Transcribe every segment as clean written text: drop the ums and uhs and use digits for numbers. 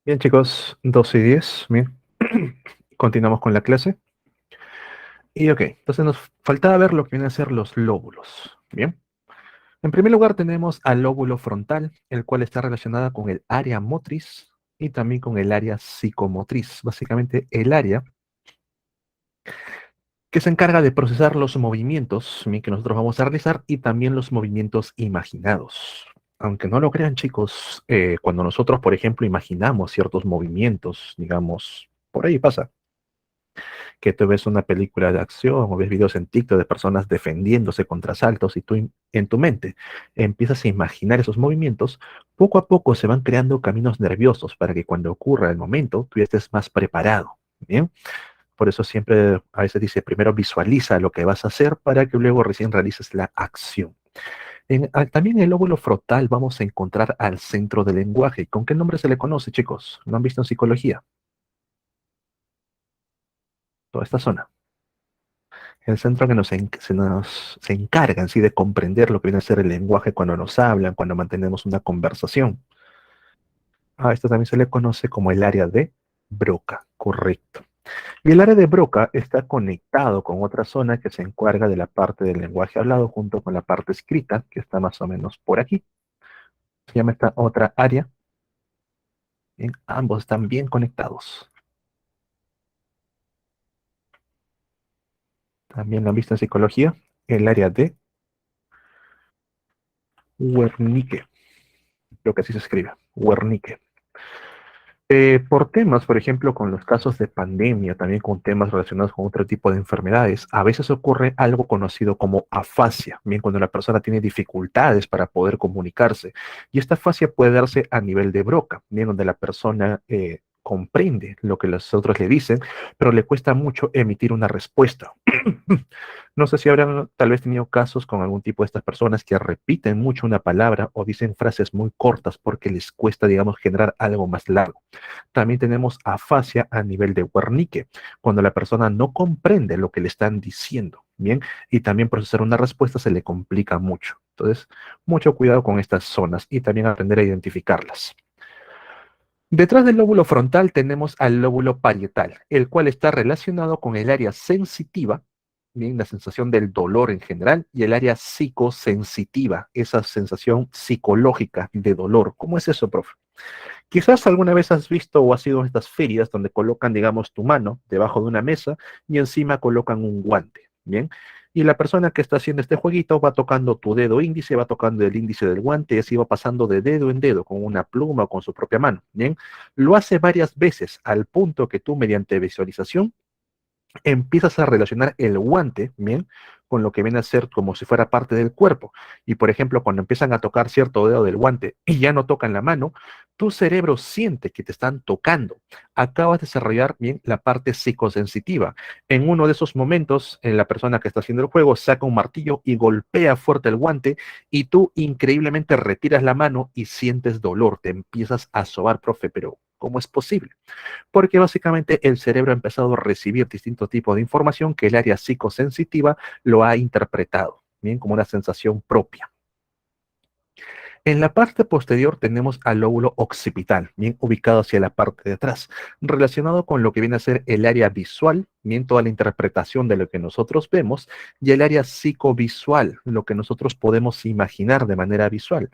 Bien, chicos, 12:10. Bien. Continuamos con la clase. Y ok, entonces nos faltaba ver lo que vienen a ser los lóbulos. Bien. En primer lugar tenemos al lóbulo frontal, el cual está relacionada con el área motriz y también con el área psicomotriz. Básicamente el área que se encarga de procesar los movimientos bien, que nosotros vamos a realizar y también los movimientos imaginados. Aunque no lo crean, chicos, cuando nosotros, por ejemplo, imaginamos ciertos movimientos, digamos, por ahí pasa que tú ves una película de acción o ves videos en TikTok de personas defendiéndose contra asaltos y tú en tu mente empiezas a imaginar esos movimientos, poco a poco se van creando caminos nerviosos para que cuando ocurra el momento tú ya estés más preparado. Bien, por eso siempre a veces dice primero visualiza lo que vas a hacer para que luego recién realices la acción. También en el lóbulo frontal vamos a encontrar al centro del lenguaje. ¿Con qué nombre se le conoce, chicos? ¿Lo han visto en psicología? Toda esta zona. El centro que se encarga en sí de comprender lo que viene a ser el lenguaje cuando nos hablan, cuando mantenemos una conversación. Esto también se le conoce como el área de Broca, correcto. Y el área de Broca está conectado con otra zona que se encarga de la parte del lenguaje hablado junto con la parte escrita, que está más o menos por aquí. Se llama esta otra área. Bien, ambos están bien conectados. También lo han visto en psicología, el área de Wernicke, creo que así se escribe, Wernicke. Por temas, por ejemplo, con los casos de pandemia, también con temas relacionados con otro tipo de enfermedades, a veces ocurre algo conocido como afasia, bien cuando la persona tiene dificultades para poder comunicarse. Y esta afasia puede darse a nivel de Broca, bien donde la persona comprende lo que los otros le dicen, pero le cuesta mucho emitir una respuesta. No sé si habrán tal vez tenido casos con algún tipo de estas personas que repiten mucho una palabra o dicen frases muy cortas porque les cuesta, digamos, generar algo más largo. También tenemos afasia a nivel de Wernicke, cuando la persona no comprende lo que le están diciendo, ¿bien? Y también procesar una respuesta se le complica mucho. Entonces, mucho cuidado con estas zonas y también aprender a identificarlas. Detrás del lóbulo frontal tenemos al lóbulo parietal, el cual está relacionado con el área sensitiva, bien, la sensación del dolor en general, y el área psicosensitiva, esa sensación psicológica de dolor. ¿Cómo es eso, profe? Quizás alguna vez has visto o has ido a estas ferias donde colocan, digamos, tu mano debajo de una mesa y encima colocan un guante, ¿bien? Y la persona que está haciendo este jueguito va tocando tu dedo índice, va tocando el índice del guante y así va pasando de dedo en dedo con una pluma o con su propia mano, ¿bien? Lo hace varias veces al punto que tú mediante visualización empiezas a relacionar el guante, ¿bien? Con lo que viene a ser como si fuera parte del cuerpo. Y por ejemplo, cuando empiezan a tocar cierto dedo del guante y ya no tocan la mano, tu cerebro siente que te están tocando. Acabas de desarrollar bien la parte psicosensitiva. En uno de esos momentos, la persona que está haciendo el juego saca un martillo y golpea fuerte el guante y tú increíblemente retiras la mano y sientes dolor. Te empiezas a sobar, profe, pero ¿cómo es posible? Porque básicamente el cerebro ha empezado a recibir distintos tipos de información que el área psicosensitiva lo ha interpretado, bien, como una sensación propia. En la parte posterior tenemos al lóbulo occipital, bien ubicado hacia la parte de atrás, relacionado con lo que viene a ser el área visual, bien toda la interpretación de lo que nosotros vemos, y el área psicovisual, lo que nosotros podemos imaginar de manera visual.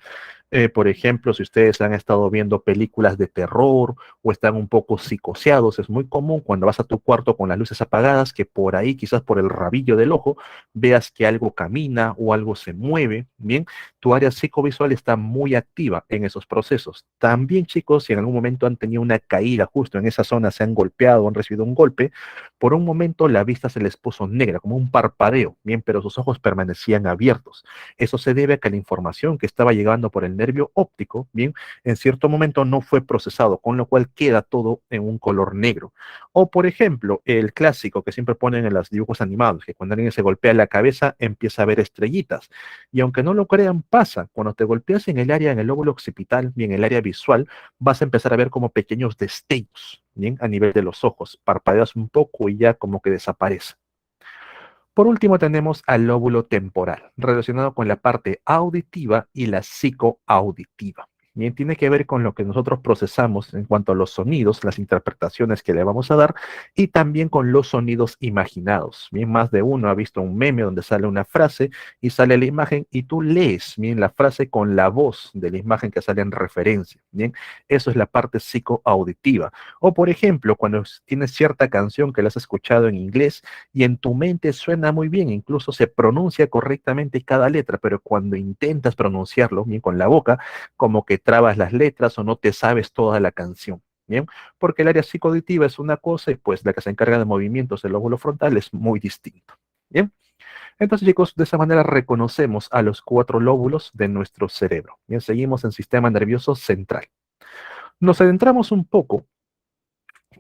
Por ejemplo, si ustedes han estado viendo películas de terror o están un poco psicoseados, es muy común cuando vas a tu cuarto con las luces apagadas que por ahí, quizás por el rabillo del ojo, veas que algo camina o algo se mueve. Bien, tu área psicovisual está muy activa en esos procesos. También, chicos, si en algún momento han tenido una caída justo en esa zona, se han golpeado o han recibido un golpe, por un momento la vista se les puso negra, como un parpadeo, bien, pero sus ojos permanecían abiertos. Eso se debe a que la información que estaba llegando por el nervio óptico, bien, en cierto momento no fue procesado, con lo cual queda todo en un color negro. O, por ejemplo, el clásico que siempre ponen en los dibujos animados, que cuando alguien se golpea la cabeza empieza a ver estrellitas. Y aunque no lo crean, pasa. Cuando te golpeas en el área, en el lóbulo occipital, bien, en el área visual, vas a empezar a ver como pequeños destellos, bien, a nivel de los ojos. Parpadeas un poco y ya como que desaparece. Por último, tenemos al lóbulo temporal, relacionado con la parte auditiva y la psicoauditiva. Bien, tiene que ver con lo que nosotros procesamos en cuanto a los sonidos, las interpretaciones que le vamos a dar y también con los sonidos imaginados. Bien, más de uno ha visto un meme donde sale una frase y sale la imagen y tú lees bien la frase con la voz de la imagen que sale en referencia. Bien, eso es la parte psicoauditiva. O por ejemplo, cuando tienes cierta canción que la has escuchado en inglés y en tu mente suena muy bien, incluso se pronuncia correctamente cada letra, pero cuando intentas pronunciarlo bien con la boca, como que trabas las letras o no te sabes toda la canción. Bien, porque el área psicoauditiva es una cosa y pues la que se encarga de movimientos del lóbulo frontal es muy distinto. Bien, entonces chicos, de esa manera reconocemos a los cuatro lóbulos de nuestro cerebro. Bien, seguimos en sistema nervioso central. Nos adentramos un poco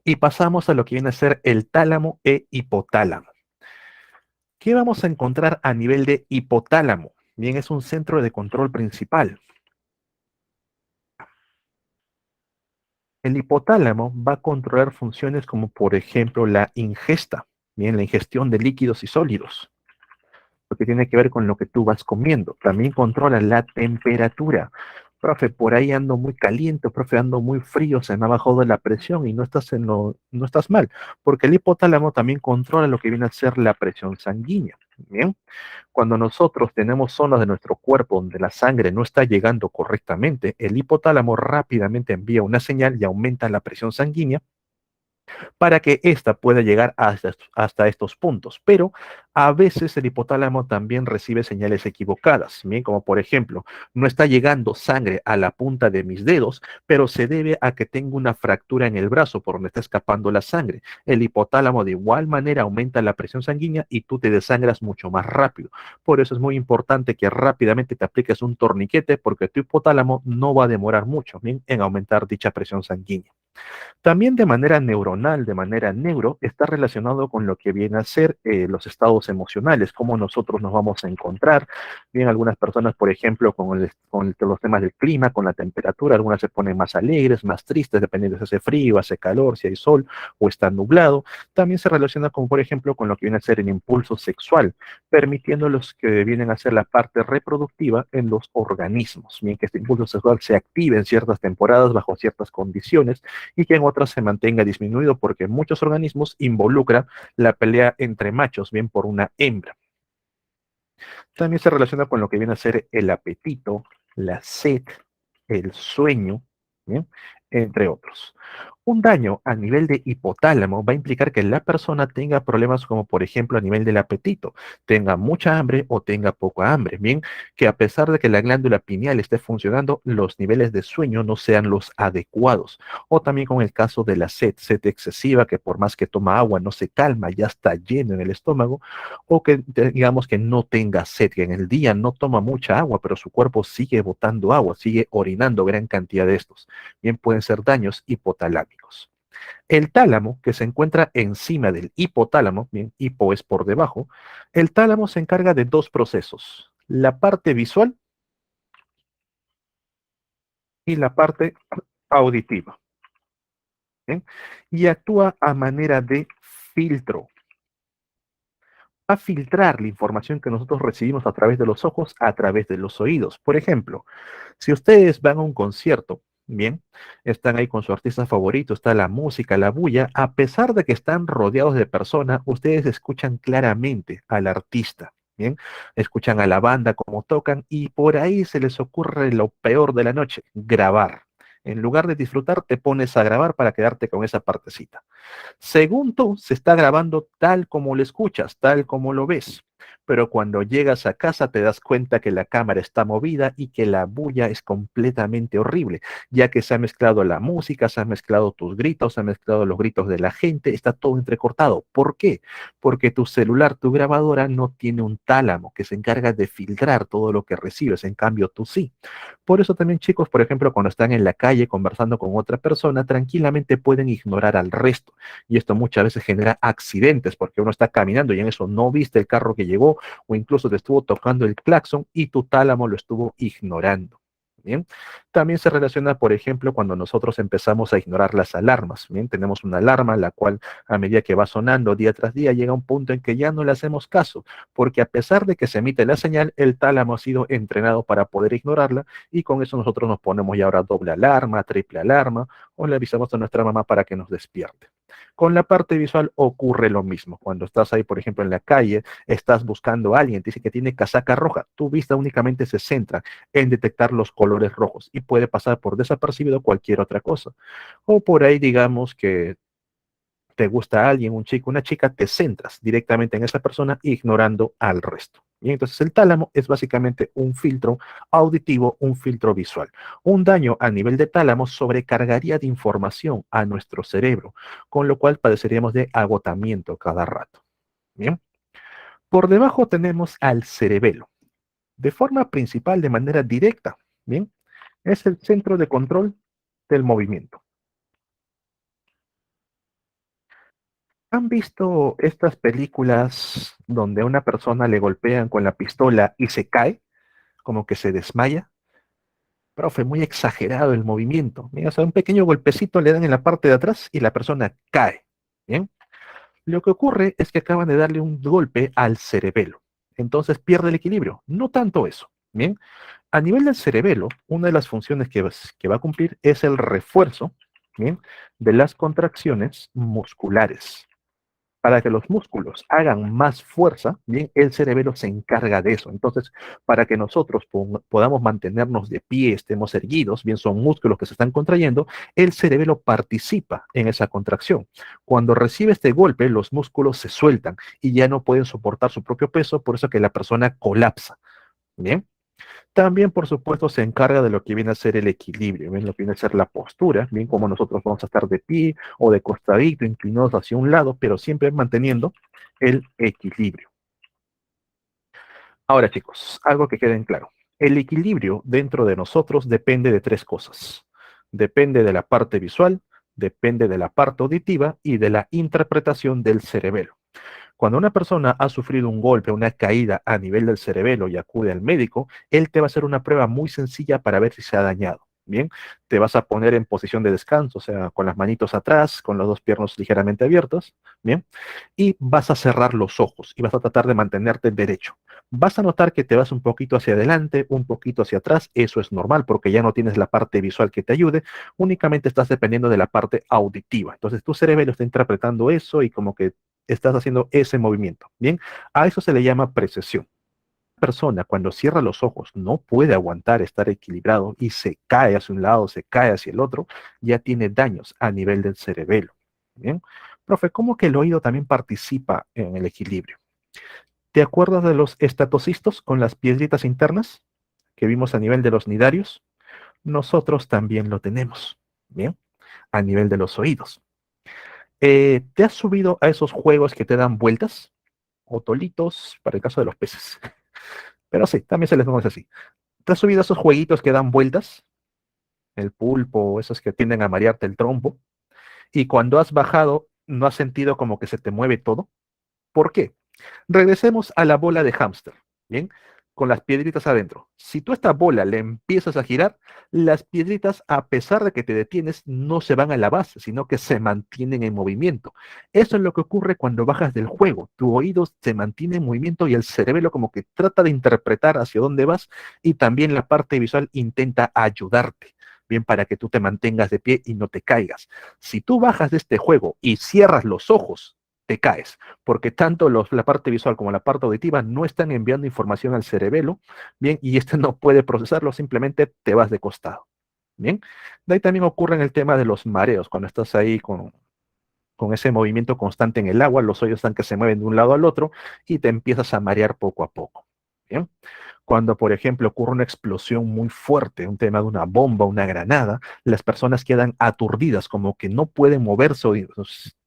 y pasamos a lo que viene a ser el tálamo e hipotálamo. ¿Qué vamos a encontrar a nivel de hipotálamo? Bien, es un centro de control principal. El hipotálamo va a controlar funciones como, por ejemplo, la ingesta, bien, la ingestión de líquidos y sólidos, lo que tiene que ver con lo que tú vas comiendo. También controla la temperatura. Profe, por ahí ando muy caliente, profe, ando muy frío, se me ha bajado la presión y no estás mal, porque el hipotálamo también controla lo que viene a ser la presión sanguínea. Bien, cuando nosotros tenemos zonas de nuestro cuerpo donde la sangre no está llegando correctamente, el hipotálamo rápidamente envía una señal y aumenta la presión sanguínea para que ésta pueda llegar hasta estos puntos. Pero a veces el hipotálamo también recibe señales equivocadas, bien, como por ejemplo, no está llegando sangre a la punta de mis dedos, pero se debe a que tengo una fractura en el brazo por donde está escapando la sangre. El hipotálamo de igual manera aumenta la presión sanguínea y tú te desangras mucho más rápido. Por eso es muy importante que rápidamente te apliques un torniquete porque tu hipotálamo no va a demorar mucho, bien, en aumentar dicha presión sanguínea. También de manera neuronal, de manera neuro, está relacionado con lo que viene a ser los estados emocionales, cómo nosotros nos vamos a encontrar. Bien, algunas personas, por ejemplo, con los temas del clima, con la temperatura, algunas se ponen más alegres, más tristes, dependiendo si hace frío, hace calor, si hay sol o está nublado. También se relaciona con, por ejemplo, con lo que viene a ser el impulso sexual, permitiendo los que vienen a ser la parte reproductiva en los organismos. Bien, que este impulso sexual se active en ciertas temporadas bajo ciertas condiciones y que en otras se mantenga disminuido porque en muchos organismos involucra la pelea entre machos, bien por una hembra. También se relaciona con lo que viene a ser el apetito, la sed, el sueño, ¿bien? Entre otros. Un daño a nivel de hipotálamo va a implicar que la persona tenga problemas como por ejemplo a nivel del apetito, tenga mucha hambre o tenga poca hambre, bien, que a pesar de que la glándula pineal esté funcionando, los niveles de sueño no sean los adecuados. O también con el caso de la sed, sed excesiva, que por más que toma agua no se calma, ya está lleno en el estómago, o que digamos que no tenga sed, que en el día no toma mucha agua, pero su cuerpo sigue botando agua, sigue orinando gran cantidad de estos. Bien, pueden ser daños hipotalámicos. El tálamo, que se encuentra encima del hipotálamo, bien, hipo es por debajo, el tálamo se encarga de dos procesos, la parte visual y la parte auditiva, ¿bien? Y actúa a manera de filtro. Va a filtrar la información que nosotros recibimos a través de los ojos, a través de los oídos. Por ejemplo, si ustedes van a un concierto, bien, están ahí con su artista favorito, está la música, la bulla, a pesar de que están rodeados de personas, ustedes escuchan claramente al artista, bien, escuchan a la banda como tocan y por ahí se les ocurre lo peor de la noche, grabar. En lugar de disfrutar, te pones a grabar para quedarte con esa partecita. Según tú, se está grabando tal como lo escuchas, tal como lo ves. Pero cuando llegas a casa te das cuenta que la cámara está movida y que la bulla es completamente horrible, ya que se ha mezclado la música, se han mezclado tus gritos, se han mezclado los gritos de la gente, está todo entrecortado. ¿Por qué? Porque tu celular, tu grabadora no tiene un tálamo que se encarga de filtrar todo lo que recibes, en cambio tú sí. Por eso también chicos, por ejemplo, cuando están en la calle conversando con otra persona, tranquilamente pueden ignorar al resto y esto muchas veces genera accidentes porque uno está caminando y en eso no viste el carro que llegó o incluso te estuvo tocando el claxon y tu tálamo lo estuvo ignorando. Bien, también se relaciona, por ejemplo, cuando nosotros empezamos a ignorar las alarmas. Bien, tenemos una alarma, la cual a medida que va sonando día tras día, llega un punto en que ya no le hacemos caso, porque a pesar de que se emite la señal, el tálamo ha sido entrenado para poder ignorarla y con eso nosotros nos ponemos ya ahora doble alarma, triple alarma o le avisamos a nuestra mamá para que nos despierte. Con la parte visual ocurre lo mismo. Cuando estás ahí, por ejemplo, en la calle, estás buscando a alguien, te dice que tiene casaca roja, tu vista únicamente se centra en detectar los colores rojos y puede pasar por desapercibido cualquier otra cosa. O por ahí digamos que te gusta a alguien, un chico, una chica, te centras directamente en esa persona ignorando al resto. Y entonces el tálamo es básicamente un filtro auditivo, un filtro visual. Un daño a nivel de tálamo sobrecargaría de información a nuestro cerebro, con lo cual padeceríamos de agotamiento cada rato. Bien. Por debajo tenemos al cerebelo, de forma principal, de manera directa. Bien. Es el centro de control del movimiento. ¿Han visto estas películas donde a una persona le golpean con la pistola y se cae, como que se desmaya? Profe, muy exagerado el movimiento. Mira, o sea, un pequeño golpecito le dan en la parte de atrás y la persona cae. Bien. Lo que ocurre es que acaban de darle un golpe al cerebelo. Entonces pierde el equilibrio. No tanto eso. Bien. A nivel del cerebelo, una de las funciones que va a cumplir es el refuerzo, ¿bien?, de las contracciones musculares. Para que los músculos hagan más fuerza, bien, el cerebelo se encarga de eso. Entonces, para que nosotros podamos mantenernos de pie, estemos erguidos, bien, son músculos que se están contrayendo, el cerebelo participa en esa contracción. Cuando recibe este golpe, los músculos se sueltan y ya no pueden soportar su propio peso, por eso que la persona colapsa. Bien. También, por supuesto, se encarga de lo que viene a ser el equilibrio, ¿bien? Lo que viene a ser la postura, bien como nosotros vamos a estar de pie o de costadito, inclinados hacia un lado, pero siempre manteniendo el equilibrio. Ahora, chicos, algo que quede en claro. El equilibrio dentro de nosotros depende de tres cosas. Depende de la parte visual, depende de la parte auditiva y de la interpretación del cerebelo. Cuando una persona ha sufrido un golpe, una caída a nivel del cerebelo y acude al médico, él te va a hacer una prueba muy sencilla para ver si se ha dañado. Bien, te vas a poner en posición de descanso, o sea, con las manitos atrás, con las dos piernas ligeramente abiertas, bien, y vas a cerrar los ojos y vas a tratar de mantenerte derecho. Vas a notar que te vas un poquito hacia adelante, un poquito hacia atrás, eso es normal porque ya no tienes la parte visual que te ayude, únicamente estás dependiendo de la parte auditiva. Entonces tu cerebelo está interpretando eso y como que estás haciendo ese movimiento. Bien, a eso se le llama precesión. La persona cuando cierra los ojos no puede aguantar estar equilibrado y se cae hacia un lado, se cae hacia el otro, ya tiene daños a nivel del cerebelo. Bien, profe, ¿cómo que el oído también participa en el equilibrio? ¿Te acuerdas de los estatocistos con las piedritas internas que vimos a nivel de los nidarios? Nosotros también lo tenemos. Bien, a nivel de los oídos. ¿Te has subido a esos juegos que te dan vueltas? O tolitos, para el caso de los peces. Pero sí, también se les conoce así. ¿Te has subido a esos jueguitos que dan vueltas? El pulpo, esos que tienden a marearte el trompo. Y cuando has bajado, ¿no has sentido como que se te mueve todo? ¿Por qué? Regresemos a la bola de hámster, ¿bien? Con las piedritas adentro. Si tú esta bola le empiezas a girar, las piedritas, a pesar de que te detienes, no se van a la base, sino que se mantienen en movimiento. Eso es lo que ocurre cuando bajas del juego. Tu oído se mantiene en movimiento y el cerebelo como que trata de interpretar hacia dónde vas y también la parte visual intenta ayudarte. Bien, para que tú te mantengas de pie y no te caigas. Si tú bajas de este juego y cierras los ojos, te caes porque tanto la parte visual como la parte auditiva no están enviando información al cerebelo, bien, y este no puede procesarlo, simplemente te vas de costado, bien. De ahí también ocurre en el tema de los mareos, cuando estás ahí con ese movimiento constante en el agua, los hoyos están que se mueven de un lado al otro y te empiezas a marear poco a poco, bien. Cuando, por ejemplo, ocurre una explosión muy fuerte, un tema de una bomba, una granada, las personas quedan aturdidas, como que no pueden moverse.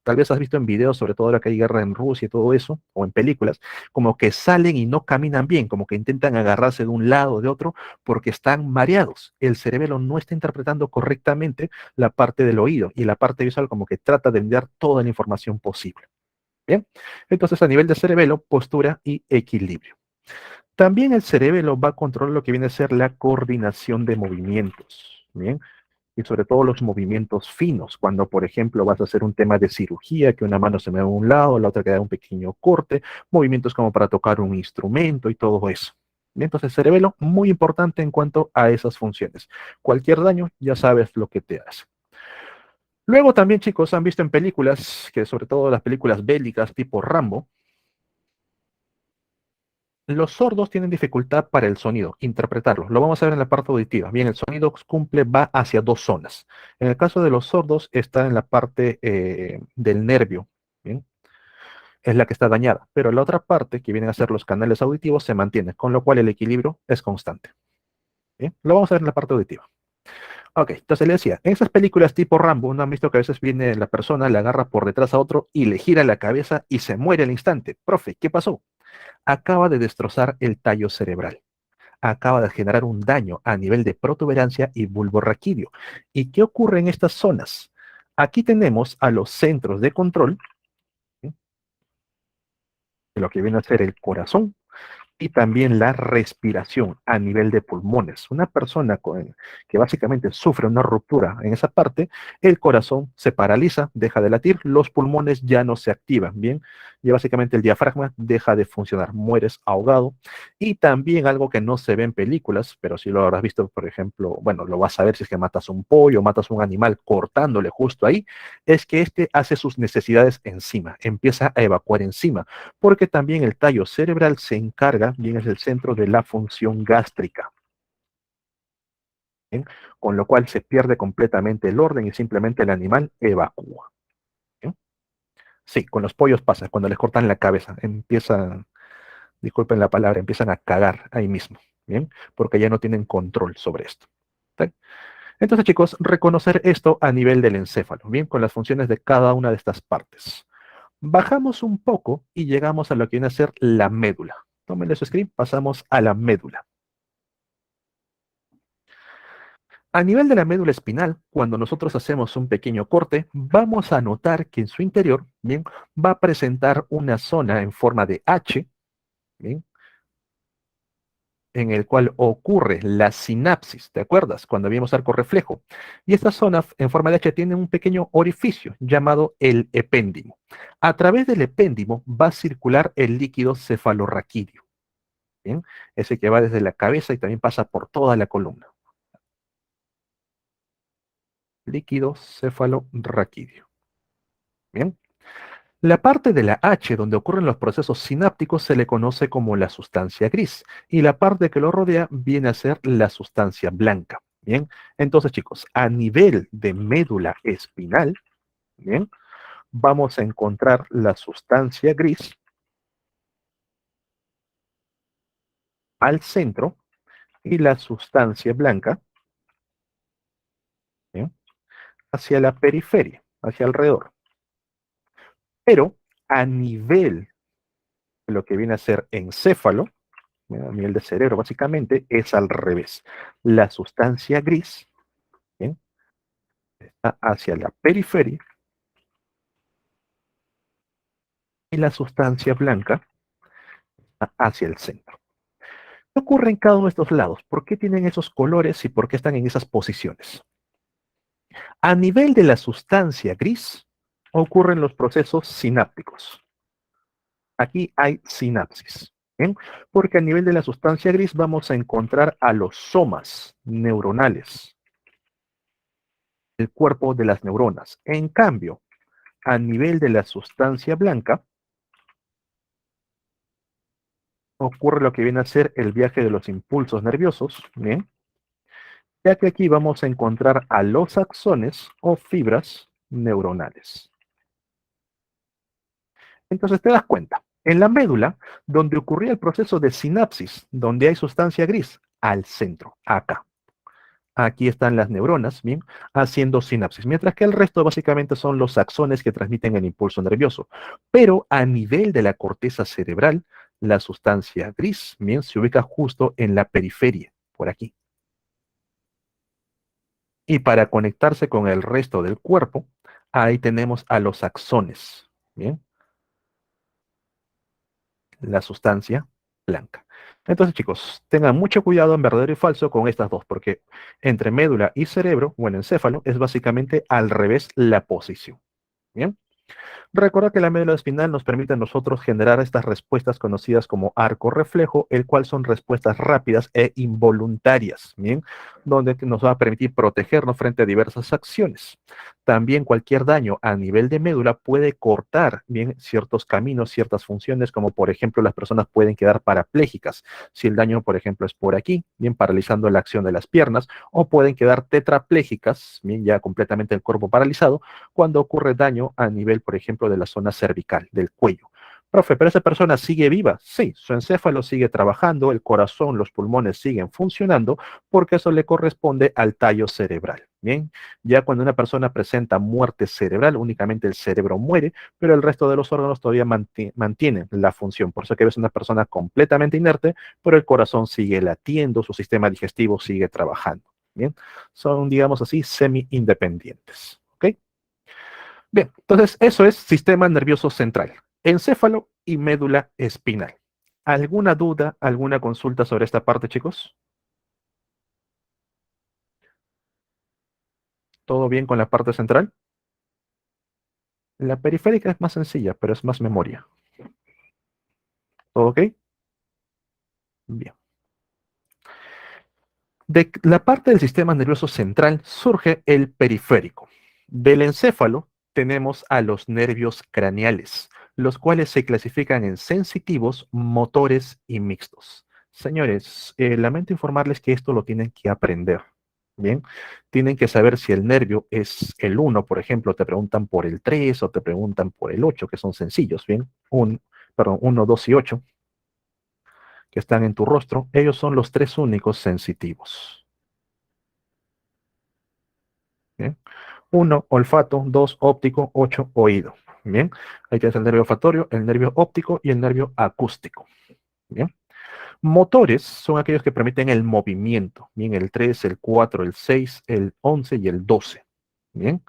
Tal vez has visto en videos, sobre todo ahora que hay guerra en Rusia y todo eso, o en películas, como que salen y no caminan bien, como que intentan agarrarse de un lado o de otro porque están mareados. El cerebelo no está interpretando correctamente la parte del oído y la parte visual como que trata de enviar toda la información posible. Bien, entonces a nivel de cerebelo, postura y equilibrio. También el cerebelo va a controlar lo que viene a ser la coordinación de movimientos, ¿bien? Y sobre todo los movimientos finos, cuando por ejemplo vas a hacer un tema de cirugía, que una mano se mueve a un lado, la otra queda un pequeño corte, movimientos como para tocar un instrumento y todo eso. Bien, entonces el cerebelo muy importante en cuanto a esas funciones. Cualquier daño ya sabes lo que te hace. Luego también chicos han visto en películas, que sobre todo las películas bélicas tipo Rambo, los sordos tienen dificultad para el sonido, interpretarlo. Lo vamos a ver en la parte auditiva. Bien, el sonido cumple, va hacia dos zonas. En el caso de los sordos, está en la parte del nervio. Bien, es la que está dañada. Pero la otra parte, que vienen a ser los canales auditivos, se mantiene, con lo cual el equilibrio es constante. Bien, lo vamos a ver en la parte auditiva. Ok, entonces le decía, en esas películas tipo Rambo, ¿no han visto que a veces viene la persona, le agarra por detrás a otro y le gira la cabeza y se muere al instante? Profe, ¿qué pasó? Acaba de destrozar el tallo cerebral, acaba de generar un daño a nivel de protuberancia y bulbo raquídeo. ¿Y qué ocurre en estas zonas? Aquí tenemos a los centros de control, ¿sí? De lo que viene a ser el corazón, y también la respiración a nivel de pulmones. Una persona que básicamente sufre una ruptura en esa parte, el corazón se paraliza, deja de latir, los pulmones ya no se activan, ¿bien? Y básicamente el diafragma deja de funcionar, mueres ahogado. Y también algo que no se ve en películas, pero sí lo habrás visto, por ejemplo, bueno, lo vas a ver si es que matas un pollo, matas un animal cortándole justo ahí, es que este hace sus necesidades encima, empieza a evacuar encima, porque también el tallo cerebral se encarga, bien es el centro de la función gástrica, ¿bien? Con lo cual se pierde completamente el orden y simplemente el animal evacúa. ¿Bien? Sí, con los pollos pasa, cuando les cortan la cabeza, empiezan, disculpen la palabra, empiezan a cagar ahí mismo, ¿bien? Porque ya no tienen control sobre esto. ¿Sí? Entonces, chicos, reconocer esto a nivel del encéfalo, ¿bien? Con las funciones de cada una de estas partes. Bajamos un poco y llegamos a lo que viene a ser la médula. Tómenle su screen, pasamos a la médula. A nivel de la médula espinal, cuando nosotros hacemos un pequeño corte, vamos a notar que en su interior, bien, va a presentar una zona en forma de H, bien, en el cual ocurre la sinapsis, ¿te acuerdas? Cuando vimos arco reflejo. Y esta zona en forma de H tiene un pequeño orificio llamado el epéndimo. A través del epéndimo va a circular el líquido cefalorraquídeo, ¿bien? Ese que va desde la cabeza y también pasa por toda la columna. Líquido cefalorraquídeo. Bien. La parte de la H donde ocurren los procesos sinápticos se le conoce como la sustancia gris y la parte que lo rodea viene a ser la sustancia blanca. Bien, entonces chicos, a nivel de médula espinal, bien, vamos a encontrar la sustancia gris al centro y la sustancia blanca, bien, hacia la periferia, hacia alrededor. Pero a nivel de lo que viene a ser encéfalo, a nivel de cerebro básicamente, es al revés. La sustancia gris, ¿bien?, está hacia la periferia y la sustancia blanca hacia el centro. ¿Qué ocurre en cada uno de estos lados? ¿Por qué tienen esos colores y por qué están en esas posiciones? A nivel de la sustancia gris ocurren los procesos sinápticos. Aquí hay sinapsis, ¿bien? Porque a nivel de la sustancia gris vamos a encontrar a los somas neuronales, el cuerpo de las neuronas. En cambio, a nivel de la sustancia blanca ocurre lo que viene a ser el viaje de los impulsos nerviosos, ¿bien? Ya que aquí vamos a encontrar a los axones o fibras neuronales. Entonces te das cuenta, en la médula, donde ocurría el proceso de sinapsis, donde hay sustancia gris, al centro, acá. Aquí están las neuronas, ¿bien?, haciendo sinapsis, mientras que el resto básicamente son los axones que transmiten el impulso nervioso. Pero a nivel de la corteza cerebral, la sustancia gris, bien, se ubica justo en la periferia, por aquí. Y para conectarse con el resto del cuerpo, ahí tenemos a los axones, bien, la sustancia blanca. Entonces, chicos, tengan mucho cuidado en verdadero y falso con estas dos, porque entre médula y cerebro, o en encéfalo, es básicamente al revés la posición. ¿Bien? Recuerda que la médula espinal nos permite a nosotros generar estas respuestas conocidas como arco reflejo, el cual son respuestas rápidas e involuntarias, ¿bien? Donde nos va a permitir protegernos frente a diversas acciones. También cualquier daño a nivel de médula puede cortar, bien, ciertos caminos, ciertas funciones, como por ejemplo las personas pueden quedar parapléjicas. Si el daño, por ejemplo, es por aquí, bien, paralizando la acción de las piernas, o pueden quedar tetraplégicas, bien, ya completamente el cuerpo paralizado, cuando ocurre daño a nivel, por ejemplo, de la zona cervical, del cuello. Profe, pero esa persona sigue viva. Sí, su encéfalo sigue trabajando, el corazón, los pulmones siguen funcionando, porque eso le corresponde al tallo cerebral. Bien, ya cuando una persona presenta muerte cerebral, únicamente el cerebro muere, pero el resto de los órganos todavía mantienen la función. Por eso que ves una persona completamente inerte, pero el corazón sigue latiendo, su sistema digestivo sigue trabajando. Bien, son, digamos así, semi-independientes. ¿Ok? Bien, entonces eso es sistema nervioso central, encéfalo y médula espinal. ¿Alguna duda, alguna consulta sobre esta parte, chicos? ¿Todo bien con la parte central? La periférica es más sencilla, pero es más memoria. ¿Todo ok? Bien. De la parte del sistema nervioso central surge el periférico. Del encéfalo tenemos a los nervios craneales, los cuales se clasifican en sensitivos, motores y mixtos. Señores, lamento informarles que esto lo tienen que aprender. Bien, tienen que saber si el nervio es el uno, por ejemplo, te preguntan por el 3 o te preguntan por el 8, que son sencillos, bien, perdón, 1, 2 y 8, que están en tu rostro, ellos son los tres únicos sensitivos. Bien. 1, olfato, 2, óptico, 8, oído. Bien, ahí tienes el nervio olfatorio, el nervio óptico y el nervio acústico. Bien, motores son aquellos que permiten el movimiento. Bien, el 3, el 4, el 6, el 11 y el 12. Bien,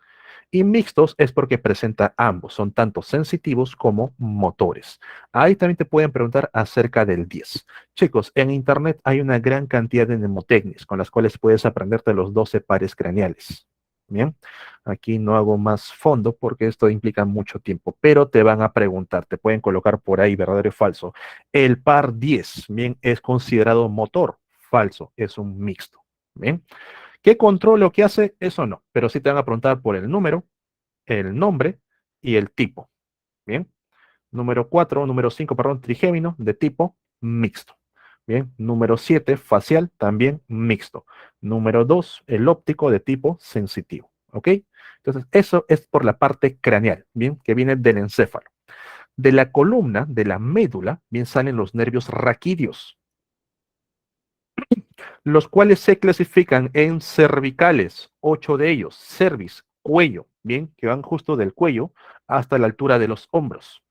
y mixtos es porque presenta ambos, son tanto sensitivos como motores. Ahí también te pueden preguntar acerca del 10. Chicos, en internet hay una gran cantidad de mnemotecnias con las cuales puedes aprenderte los 12 pares craneales. Bien, aquí no hago más fondo porque esto implica mucho tiempo, pero te van a preguntar, te pueden colocar por ahí verdadero y falso. El par 10, bien, es considerado motor, falso, es un mixto. Bien, ¿qué control o qué hace? Eso no, pero sí te van a preguntar por el número, el nombre y el tipo. Bien. Número 5, perdón, trigémino de tipo mixto. Bien. Número 7, facial, también mixto. Número 2, el óptico de tipo sensitivo. ¿Ok? Entonces, eso es por la parte craneal, bien, que viene del encéfalo. De la columna, de la médula, bien salen los nervios raquídeos, los cuales se clasifican en cervicales, 8 de ellos, cervix, cuello, bien, que van justo del cuello hasta la altura de los hombros.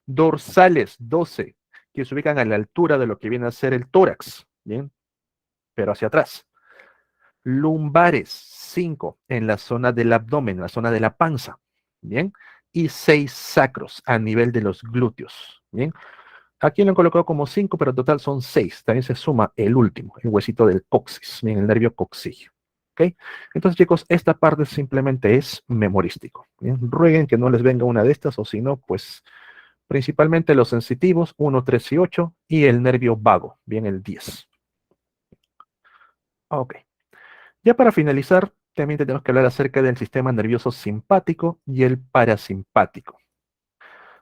Dorsales, 12, que se ubican a la altura de lo que viene a ser el tórax, bien, pero hacia atrás. Lumbares, 5, en la zona del abdomen, en la zona de la panza, bien, y 6 sacros a nivel de los glúteos, bien. Aquí lo han colocado como 5, pero en total son 6. También se suma el último, el huesito del coxis, bien, el nervio coxígeo. ¿Ok? Entonces, chicos, esta parte simplemente es memorístico. ¿Bien? Rueguen que no les venga una de estas, o si no, pues principalmente los sensitivos, 1, 3 y 8, y el nervio vago, bien, el 10. Ok. Ya para finalizar, también tenemos que hablar acerca del sistema nervioso simpático y el parasimpático.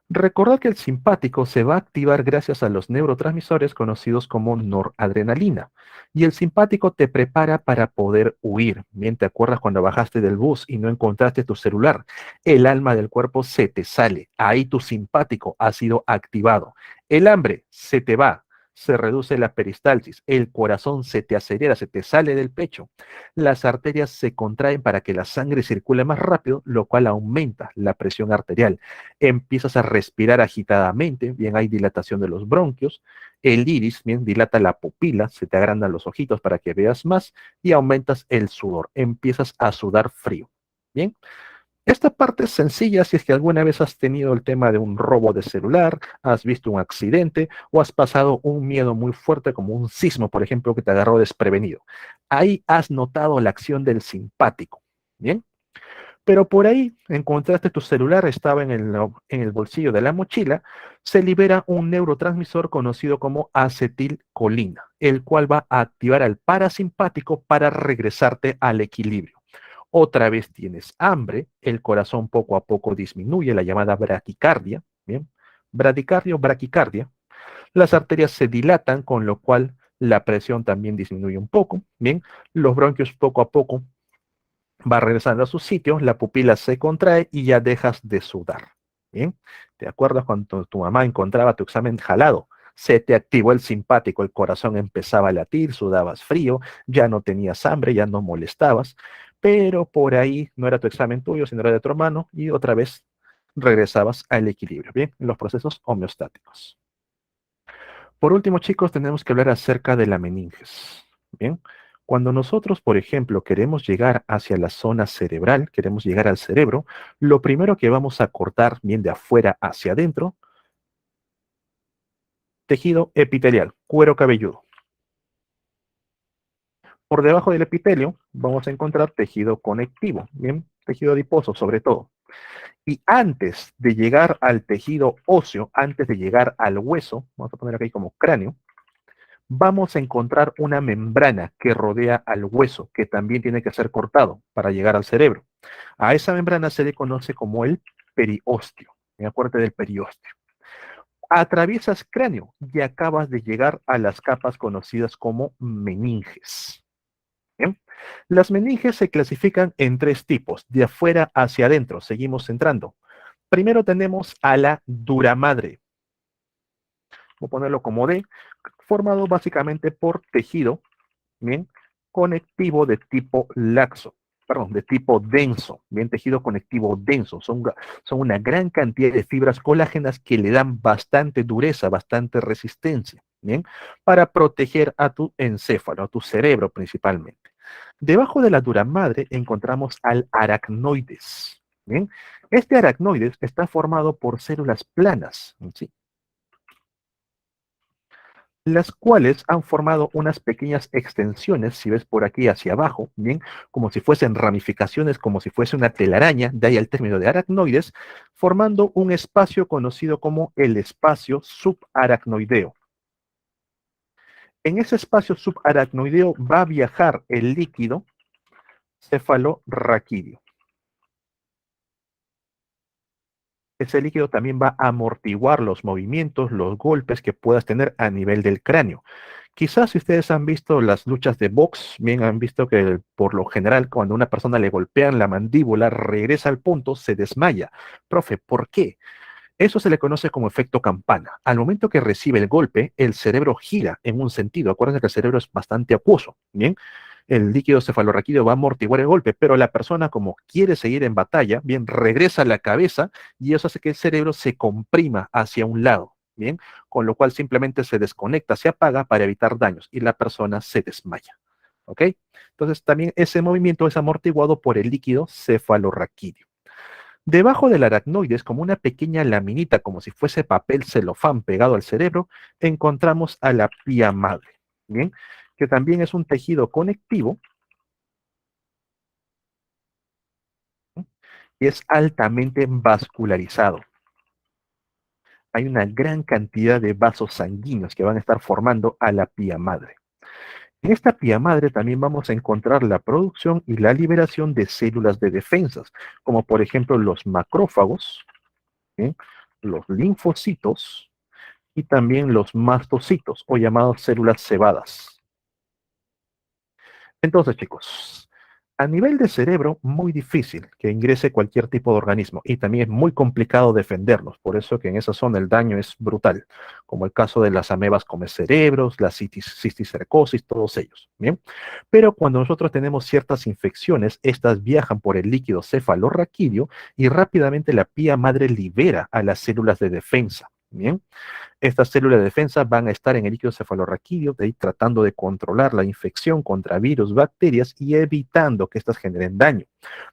Recordad que el simpático se va a activar gracias a los neurotransmisores conocidos como noradrenalina. Y el simpático te prepara para poder huir. Bien, ¿te acuerdas cuando bajaste del bus y no encontraste tu celular? El alma del cuerpo se te sale. Ahí tu simpático ha sido activado. El hambre se te va. Se reduce la peristalsis. El corazón se te acelera, se te sale del pecho. Las arterias se contraen para que la sangre circule más rápido, lo cual aumenta la presión arterial. Empiezas a respirar agitadamente, bien, hay dilatación de los bronquios, el iris, bien, dilata la pupila, se te agrandan los ojitos para que veas más y aumentas el sudor, empiezas a sudar frío, bien. Esta parte es sencilla si es que alguna vez has tenido el tema de un robo de celular, has visto un accidente o has pasado un miedo muy fuerte como un sismo, por ejemplo, que te agarró desprevenido. Ahí has notado la acción del simpático. Bien, pero por ahí encontraste tu celular, estaba en el bolsillo de la mochila, se libera un neurotransmisor conocido como acetilcolina, el cual va a activar al parasimpático para regresarte al equilibrio. Otra vez tienes hambre, el corazón poco a poco disminuye, la llamada bradicardia, ¿bien? Bradicardia o braquicardia. Las arterias se dilatan, con lo cual la presión también disminuye un poco, ¿bien? Los bronquios poco a poco va regresando a su sitio, la pupila se contrae y ya dejas de sudar. ¿Bien? ¿Te acuerdas cuando tu mamá encontraba tu examen jalado? Se te activó el simpático, el corazón empezaba a latir, sudabas frío, ya no tenías hambre, ya no molestabas, pero por ahí no era tu examen tuyo, sino era de tu hermano, y otra vez regresabas al equilibrio, ¿bien? Los procesos homeostáticos. Por último, chicos, tenemos que hablar acerca de la meninges. Bien, cuando nosotros, por ejemplo, queremos llegar hacia la zona cerebral, queremos llegar al cerebro, lo primero que vamos a cortar, bien de afuera hacia adentro, tejido epitelial, cuero cabelludo. Por debajo del epitelio vamos a encontrar tejido conectivo, bien, tejido adiposo sobre todo. Y antes de llegar al tejido óseo, antes de llegar al hueso, vamos a poner aquí como cráneo, vamos a encontrar una membrana que rodea al hueso, que también tiene que ser cortado para llegar al cerebro. A esa membrana se le conoce como el periósteo. Acuérdate del periósteo. Atraviesas cráneo y acabas de llegar a las capas conocidas como meninges. ¿Bien? Las meninges se clasifican en tres tipos, de afuera hacia adentro. Seguimos entrando. Primero tenemos a la duramadre. Voy a ponerlo como D, formado básicamente por tejido, bien, conectivo de tipo laxo, perdón, de tipo denso, bien, tejido conectivo denso. Son una gran cantidad de fibras colágenas que le dan bastante dureza, bastante resistencia, bien, para proteger a tu encéfalo, a tu cerebro principalmente. Debajo de la duramadre encontramos al aracnoides, bien. Este aracnoides está formado por células planas, ¿sí? Las cuales han formado unas pequeñas extensiones, si ves por aquí hacia abajo, bien, como si fuesen ramificaciones, como si fuese una telaraña, de ahí el término de aracnoides, formando un espacio conocido como el espacio subaracnoideo. En ese espacio subaracnoideo va a viajar el líquido cefalorraquídeo. Ese líquido también va a amortiguar los movimientos, los golpes que puedas tener a nivel del cráneo. Quizás si ustedes han visto las luchas de box, bien han visto que por lo general cuando a una persona le golpean la mandíbula, regresa al punto, se desmaya. Profe, ¿por qué? Eso se le conoce como efecto campana. Al momento que recibe el golpe, el cerebro gira en un sentido. Acuérdense que el cerebro es bastante acuoso, ¿bien? El líquido cefalorraquídeo va a amortiguar el golpe, pero la persona, como quiere seguir en batalla, bien, regresa a la cabeza y eso hace que el cerebro se comprima hacia un lado, ¿bien? Con lo cual simplemente se desconecta, se apaga para evitar daños y la persona se desmaya, ¿ok? Entonces también ese movimiento es amortiguado por el líquido cefalorraquídeo. Debajo del aracnoides, como una pequeña laminita, como si fuese papel celofán pegado al cerebro, encontramos a la pía madre, ¿bien? Que también es un tejido conectivo y es altamente vascularizado. Hay una gran cantidad de vasos sanguíneos que van a estar formando a la pía madre. En esta pía madre también vamos a encontrar la producción y la liberación de células de defensas, como por ejemplo los macrófagos, ¿bien? Los linfocitos, y también los mastocitos o llamados células cebadas. Entonces, chicos, a nivel de cerebro, muy difícil que ingrese cualquier tipo de organismo y también es muy complicado defenderlos. Por eso que en esa zona el daño es brutal, como el caso de las amebas come cerebros, la cisticercosis, todos ellos. Bien, pero cuando nosotros tenemos ciertas infecciones, estas viajan por el líquido cefalorraquídeo y rápidamente la pía madre libera a las células de defensa. Bien. Estas células de defensa van a estar en el líquido cefalorraquídeo, de ahí tratando de controlar la infección contra virus, bacterias y evitando que estas generen daño.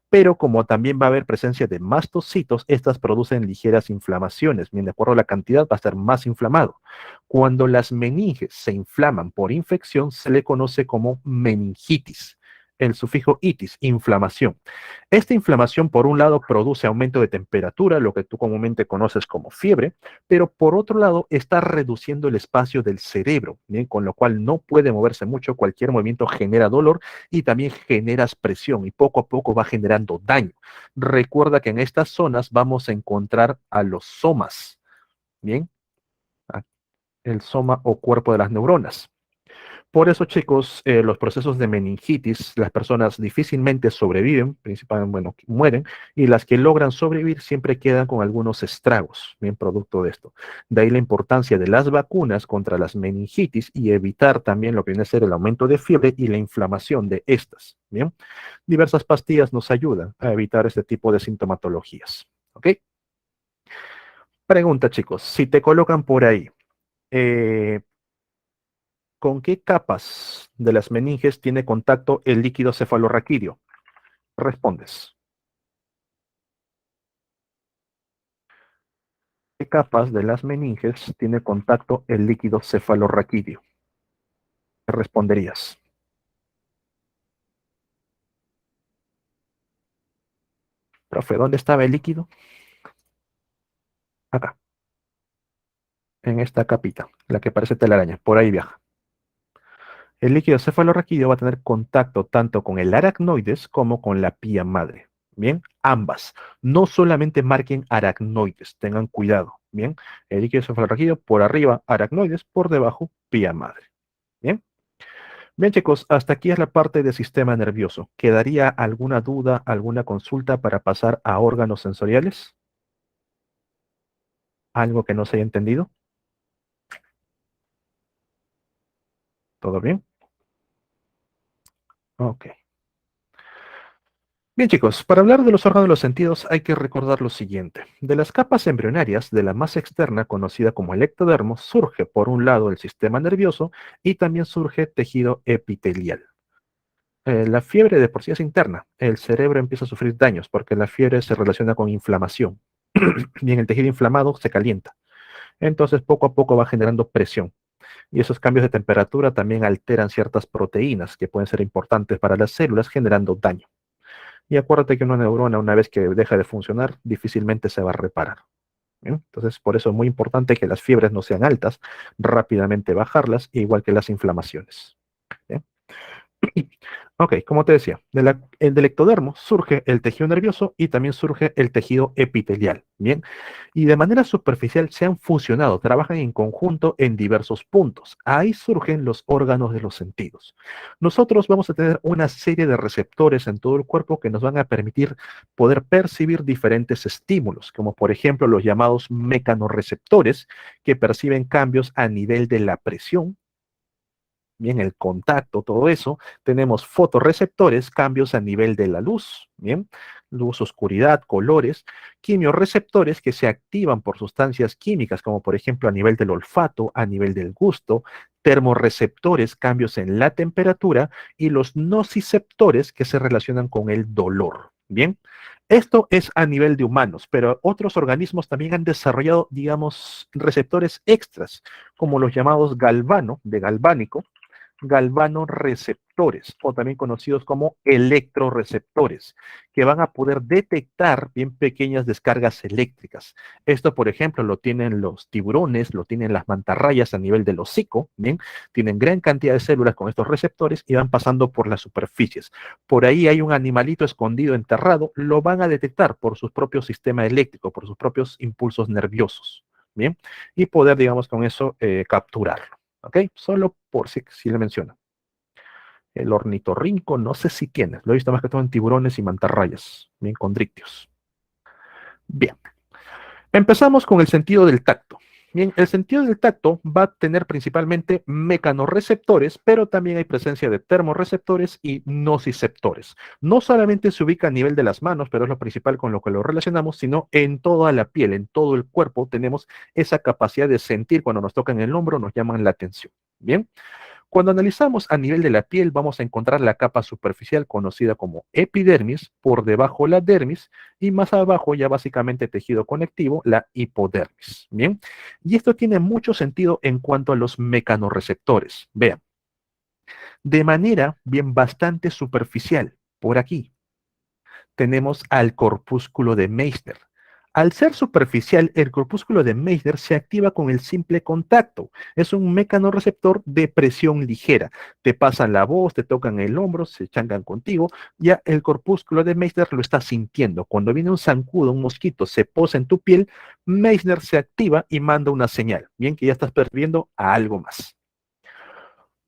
Pero como también va a haber presencia de mastocitos, estas producen ligeras inflamaciones. Bien, de acuerdo a la cantidad, va a estar más inflamado. Cuando las meninges se inflaman por infección, se le conoce como meningitis. El sufijo itis, inflamación. Esta inflamación, por un lado, produce aumento de temperatura, lo que tú comúnmente conoces como fiebre, pero por otro lado, está reduciendo el espacio del cerebro, ¿bien? Con lo cual no puede moverse mucho, cualquier movimiento genera dolor y también generas presión y poco a poco va generando daño. Recuerda que en estas zonas vamos a encontrar a los somas, ¿bien? El soma o cuerpo de las neuronas. Por eso, chicos, los procesos de meningitis, las personas difícilmente sobreviven, principalmente, bueno, mueren, y las que logran sobrevivir siempre quedan con algunos estragos, bien producto de esto. De ahí la importancia de las vacunas contra las meningitis y evitar también lo que viene a ser el aumento de fiebre y la inflamación de estas, bien. Diversas pastillas nos ayudan a evitar este tipo de sintomatologías, ¿ok? Pregunta, chicos, si te colocan por ahí, eh, ¿con qué capas de las meninges tiene contacto el líquido cefalorraquídeo? Respondes. ¿Qué capas de las meninges tiene contacto el líquido cefalorraquídeo? ¿Qué responderías? Profe, ¿dónde estaba el líquido? Acá, en esta capita, la que parece telaraña, por ahí viaja. El líquido cefalorraquídeo va a tener contacto tanto con el aracnoides como con la pía madre. Bien, ambas. No solamente marquen aracnoides, tengan cuidado. Bien, el líquido cefalorraquídeo por arriba, aracnoides, por debajo, pía madre. Bien. Bien, chicos, hasta aquí es la parte del sistema nervioso. ¿Quedaría alguna duda, alguna consulta para pasar a órganos sensoriales? ¿Algo que no se haya entendido? ¿Todo bien? Ok. Bien, chicos, para hablar de los órganos de los sentidos hay que recordar lo siguiente. De las capas embrionarias de la masa externa, conocida como el ectodermo, surge por un lado el sistema nervioso y también surge tejido epitelial. La fiebre de por sí es interna. El cerebro empieza a sufrir daños porque la fiebre se relaciona con inflamación. Bien, el tejido inflamado se calienta. Entonces, poco a poco va generando presión. Y esos cambios de temperatura también alteran ciertas proteínas que pueden ser importantes para las células, generando daño. Y acuérdate que una neurona, una vez que deja de funcionar, difícilmente se va a reparar. ¿Bien? Entonces, por eso es muy importante que las fiebres no sean altas, rápidamente bajarlas, igual que las inflamaciones. ¿Bien? Ok, como te decía, del ectodermo surge el tejido nervioso y también surge el tejido epitelial, ¿bien? Y de manera superficial se han fusionado, trabajan en conjunto en diversos puntos. Ahí surgen los órganos de los sentidos. Nosotros vamos a tener una serie de receptores en todo el cuerpo que nos van a permitir poder percibir diferentes estímulos, como por ejemplo los llamados mecanorreceptores, que perciben cambios a nivel de la presión, bien, el contacto, todo eso. Tenemos fotorreceptores, cambios a nivel de la luz, bien, luz, oscuridad, colores, quimiorreceptores que se activan por sustancias químicas, como por ejemplo a nivel del olfato, a nivel del gusto, termorreceptores, cambios en la temperatura, y los nociceptores que se relacionan con el dolor, bien. Esto es a nivel de humanos, pero otros organismos también han desarrollado, digamos, receptores extras, como los llamados galvano, de galvánico, galvanoreceptores, o también conocidos como electroreceptores, que van a poder detectar bien pequeñas descargas eléctricas. Esto, por ejemplo, lo tienen los tiburones, lo tienen las mantarrayas a nivel del hocico, bien, tienen gran cantidad de células con estos receptores y van pasando por las superficies. Por ahí hay un animalito escondido, enterrado, lo van a detectar por su propio sistema eléctrico, por sus propios impulsos nerviosos, bien, y poder, digamos, con eso capturarlo. ¿Ok? Solo por si le menciona. El ornitorrinco, no sé si tiene. Lo he visto más que todo en tiburones y mantarrayas, bien condrictios. Bien. Empezamos con el sentido del tacto. Bien, el sentido del tacto va a tener principalmente mecanorreceptores, pero también hay presencia de termorreceptores y nociceptores. No solamente se ubica a nivel de las manos, pero es lo principal con lo que lo relacionamos, sino en toda la piel, en todo el cuerpo, tenemos esa capacidad de sentir cuando nos tocan el hombro, nos llaman la atención. Bien. Cuando analizamos a nivel de la piel, vamos a encontrar la capa superficial conocida como epidermis, por debajo la dermis y más abajo ya básicamente tejido conectivo, la hipodermis. Bien, y esto tiene mucho sentido en cuanto a los mecanorreceptores. Vean, de manera bien bastante superficial, por aquí tenemos al corpúsculo de Meissner. Al ser superficial, el corpúsculo de Meissner se activa con el simple contacto. Es un mecanorreceptor de presión ligera. Te pasan la voz, te tocan el hombro, se changan contigo. Ya el corpúsculo de Meissner lo está sintiendo. Cuando viene un zancudo, un mosquito, se posa en tu piel, Meissner se activa y manda una señal. Bien que ya estás perdiendo a algo más.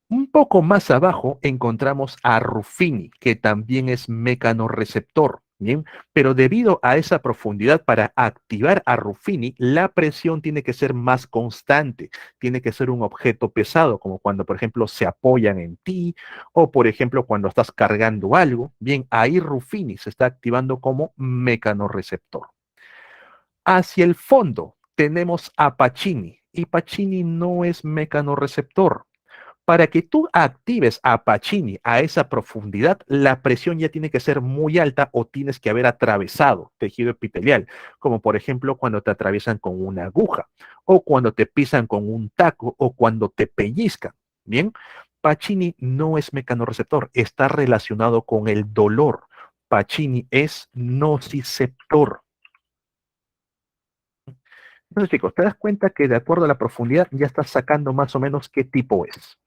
Un poco más abajo encontramos a Ruffini, que también es mecanorreceptor, ¿bien? Pero debido a esa profundidad, para activar a Ruffini, la presión tiene que ser más constante, tiene que ser un objeto pesado, como cuando, por ejemplo, se apoyan en ti, o por ejemplo, cuando estás cargando algo, bien, ahí Ruffini se está activando como mecanorreceptor. Hacia el fondo tenemos a Pacini, y Pacini no es mecanorreceptor. Para que tú actives a Pacini a esa profundidad, la presión ya tiene que ser muy alta o tienes que haber atravesado tejido epitelial, como por ejemplo cuando te atraviesan con una aguja, o cuando te pisan con un taco, o cuando te pellizcan. Bien, Pacini no es mecanorreceptor, está relacionado con el dolor. Pacini es nociceptor. Entonces, chicos, te das cuenta que de acuerdo a la profundidad ya estás sacando más o menos qué tipo es.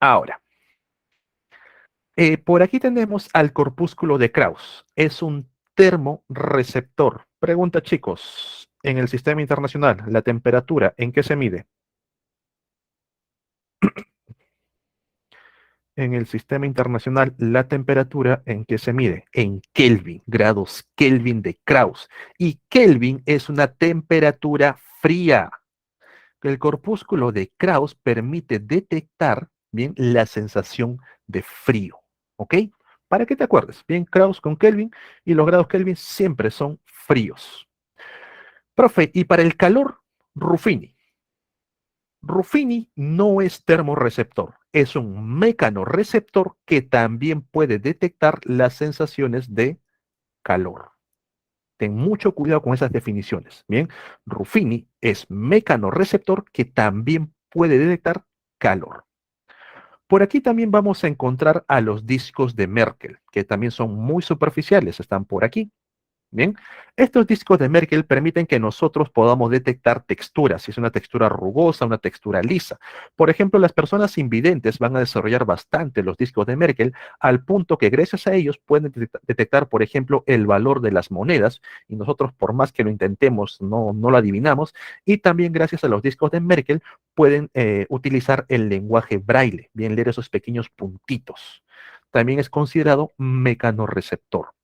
Ahora, por aquí tenemos al corpúsculo de Krauss. Es un termorreceptor. Pregunta, chicos, en el sistema internacional, ¿la temperatura en qué se mide? En el sistema internacional, ¿la temperatura en qué se mide? En Kelvin, grados Kelvin de Krauss. Y Kelvin es una temperatura fría. El corpúsculo de Krauss permite detectar bien la sensación de frío. ¿Ok? Para que te acuerdes, bien, Krauss con Kelvin y los grados Kelvin siempre son fríos. Profe, y para el calor, Ruffini. Ruffini no es termorreceptor, es un mecanorreceptor que también puede detectar las sensaciones de calor. Ten mucho cuidado con esas definiciones. Bien, Ruffini es mecanorreceptor que también puede detectar calor. Por aquí también vamos a encontrar a los discos de Merkel, que también son muy superficiales, están por aquí. Bien, estos discos de Merkel permiten que nosotros podamos detectar texturas, si es una textura rugosa, una textura lisa. Por ejemplo, las personas invidentes van a desarrollar bastante los discos de Merkel al punto que gracias a ellos pueden detectar, por ejemplo, el valor de las monedas y nosotros por más que lo intentemos no lo adivinamos. Y también gracias a los discos de Merkel pueden utilizar el lenguaje braille, bien leer esos pequeños puntitos. También es considerado mecanorreceptor.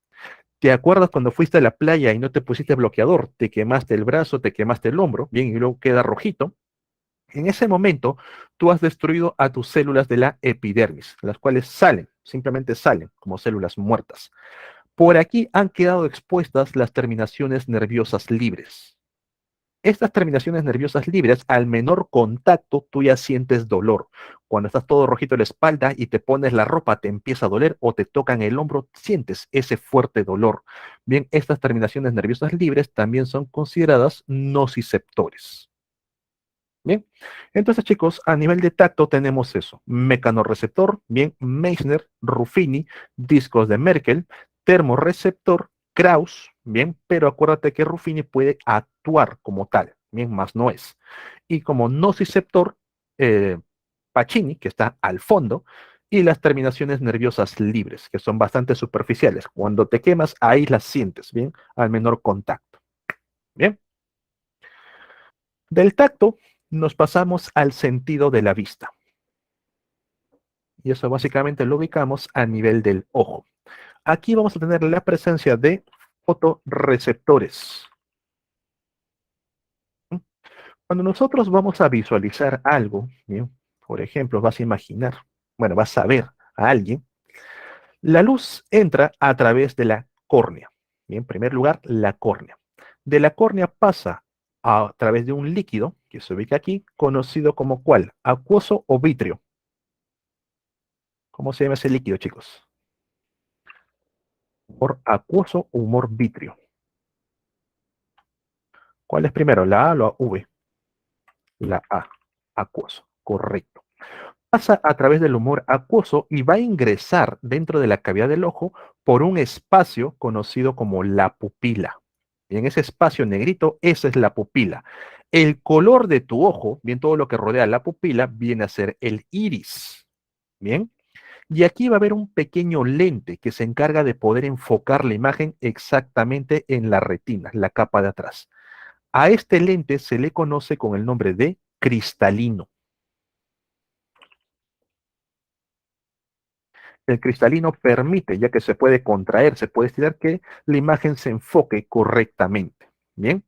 ¿Te acuerdas cuando fuiste a la playa y no te pusiste bloqueador? Te quemaste el brazo, te quemaste el hombro, bien, y luego queda rojito. En ese momento, tú has destruido a tus células de la epidermis, las cuales salen, simplemente salen como células muertas. Por aquí han quedado expuestas las terminaciones nerviosas libres. Estas terminaciones nerviosas libres, al menor contacto, tú ya sientes dolor. Cuando estás todo rojito en la espalda y te pones la ropa, te empieza a doler o te tocan el hombro, sientes ese fuerte dolor. Bien, estas terminaciones nerviosas libres también son consideradas nociceptores. Bien, entonces chicos, a nivel de tacto tenemos eso, mecanorreceptor, bien, Meissner, Ruffini, discos de Merkel, termorreceptor, Krauss, bien, pero acuérdate que Ruffini puede actuar como tal, bien, más no es. Y como nociceptor, eh, Pacini, que está al fondo, y las terminaciones nerviosas libres, que son bastante superficiales. Cuando te quemas, ahí las sientes, bien, al menor contacto. Bien. Del tacto nos pasamos al sentido de la vista. Y eso básicamente lo ubicamos a nivel del ojo. Aquí vamos a tener la presencia de fotorreceptores. Cuando nosotros vamos a visualizar algo, ¿bien? Por ejemplo, vas a imaginar, bueno, vas a ver a alguien, la luz entra a través de la córnea. Bien, en primer lugar, la córnea. De la córnea pasa a través de un líquido que se ubica aquí, conocido como ¿cuál? Acuoso o vitrio. ¿Cómo se llama ese líquido, chicos? Humor acuoso o humor vitrio. ¿Cuál es primero, la A o la V? La A, acuoso, correcto. Pasa a través del humor acuoso y va a ingresar dentro de la cavidad del ojo por un espacio conocido como la pupila. Y en ese espacio negrito, esa es la pupila. El color de tu ojo, bien, todo lo que rodea la pupila, viene a ser el iris. Bien. Y aquí va a haber un pequeño lente que se encarga de poder enfocar la imagen exactamente en la retina, la capa de atrás. A este lente se le conoce con el nombre de cristalino. El cristalino permite, ya que se puede contraer, se puede estirar, que la imagen se enfoque correctamente. Bien.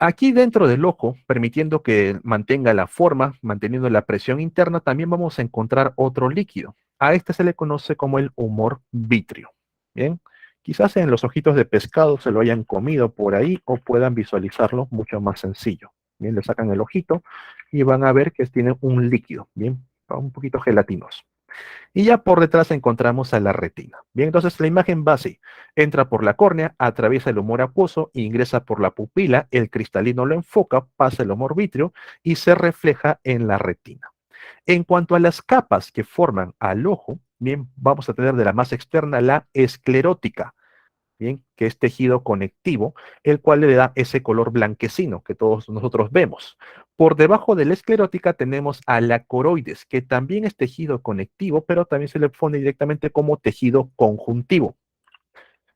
Aquí dentro del ojo, permitiendo que mantenga la forma, manteniendo la presión interna, también vamos a encontrar otro líquido. A este se le conoce como el humor vitrio. Bien. Quizás en los ojitos de pescado se lo hayan comido por ahí o puedan visualizarlo mucho más sencillo. Bien, le sacan el ojito y van a ver que tiene un líquido, bien, un poquito gelatinoso. Y ya por detrás encontramos a la retina. Bien, entonces la imagen va así. Entra por la córnea, atraviesa el humor acuoso, ingresa por la pupila, el cristalino lo enfoca, pasa el humor vitrio y se refleja en la retina. En cuanto a las capas que forman al ojo, bien, vamos a tener de la más externa la esclerótica, bien, que es tejido conectivo, el cual le da ese color blanquecino que todos nosotros vemos. Por debajo de la esclerótica tenemos a la coroides, que también es tejido conectivo, pero también se le pone directamente como tejido conjuntivo.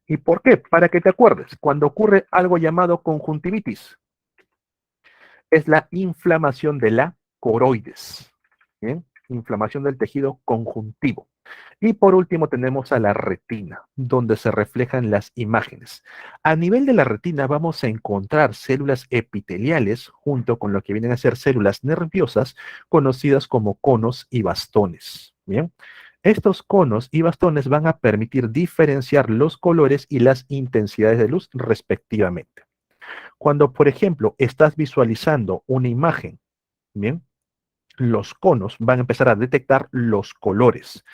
¿Y por qué? Para que te acuerdes, cuando ocurre algo llamado conjuntivitis, es la inflamación de la coroides. ¿Bien? Inflamación del tejido conjuntivo. Y por último tenemos a la retina, donde se reflejan las imágenes. A nivel de la retina vamos a encontrar células epiteliales junto con lo que vienen a ser células nerviosas conocidas como conos y bastones. Bien. Estos conos y bastones van a permitir diferenciar los colores y las intensidades de luz respectivamente. Cuando, por ejemplo, estás visualizando una imagen, bien, los conos van a empezar a detectar los colores.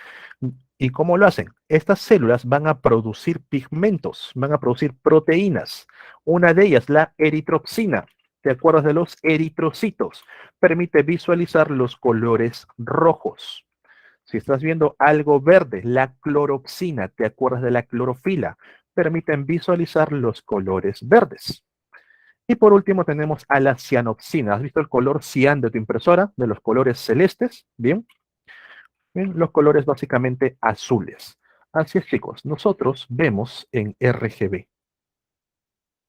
¿Y cómo lo hacen? Estas células van a producir pigmentos, van a producir proteínas. Una de ellas, la eritropsina. ¿Te acuerdas de los eritrocitos? Permite visualizar los colores rojos. Si estás viendo algo verde, la cloropsina, ¿te acuerdas de la clorofila? Permiten visualizar los colores verdes. Y por último tenemos a la cianopsina. ¿Has visto el color cian de tu impresora? De los colores celestes. Bien. Bien, los colores básicamente azules. Así es, chicos. Nosotros vemos en RGB.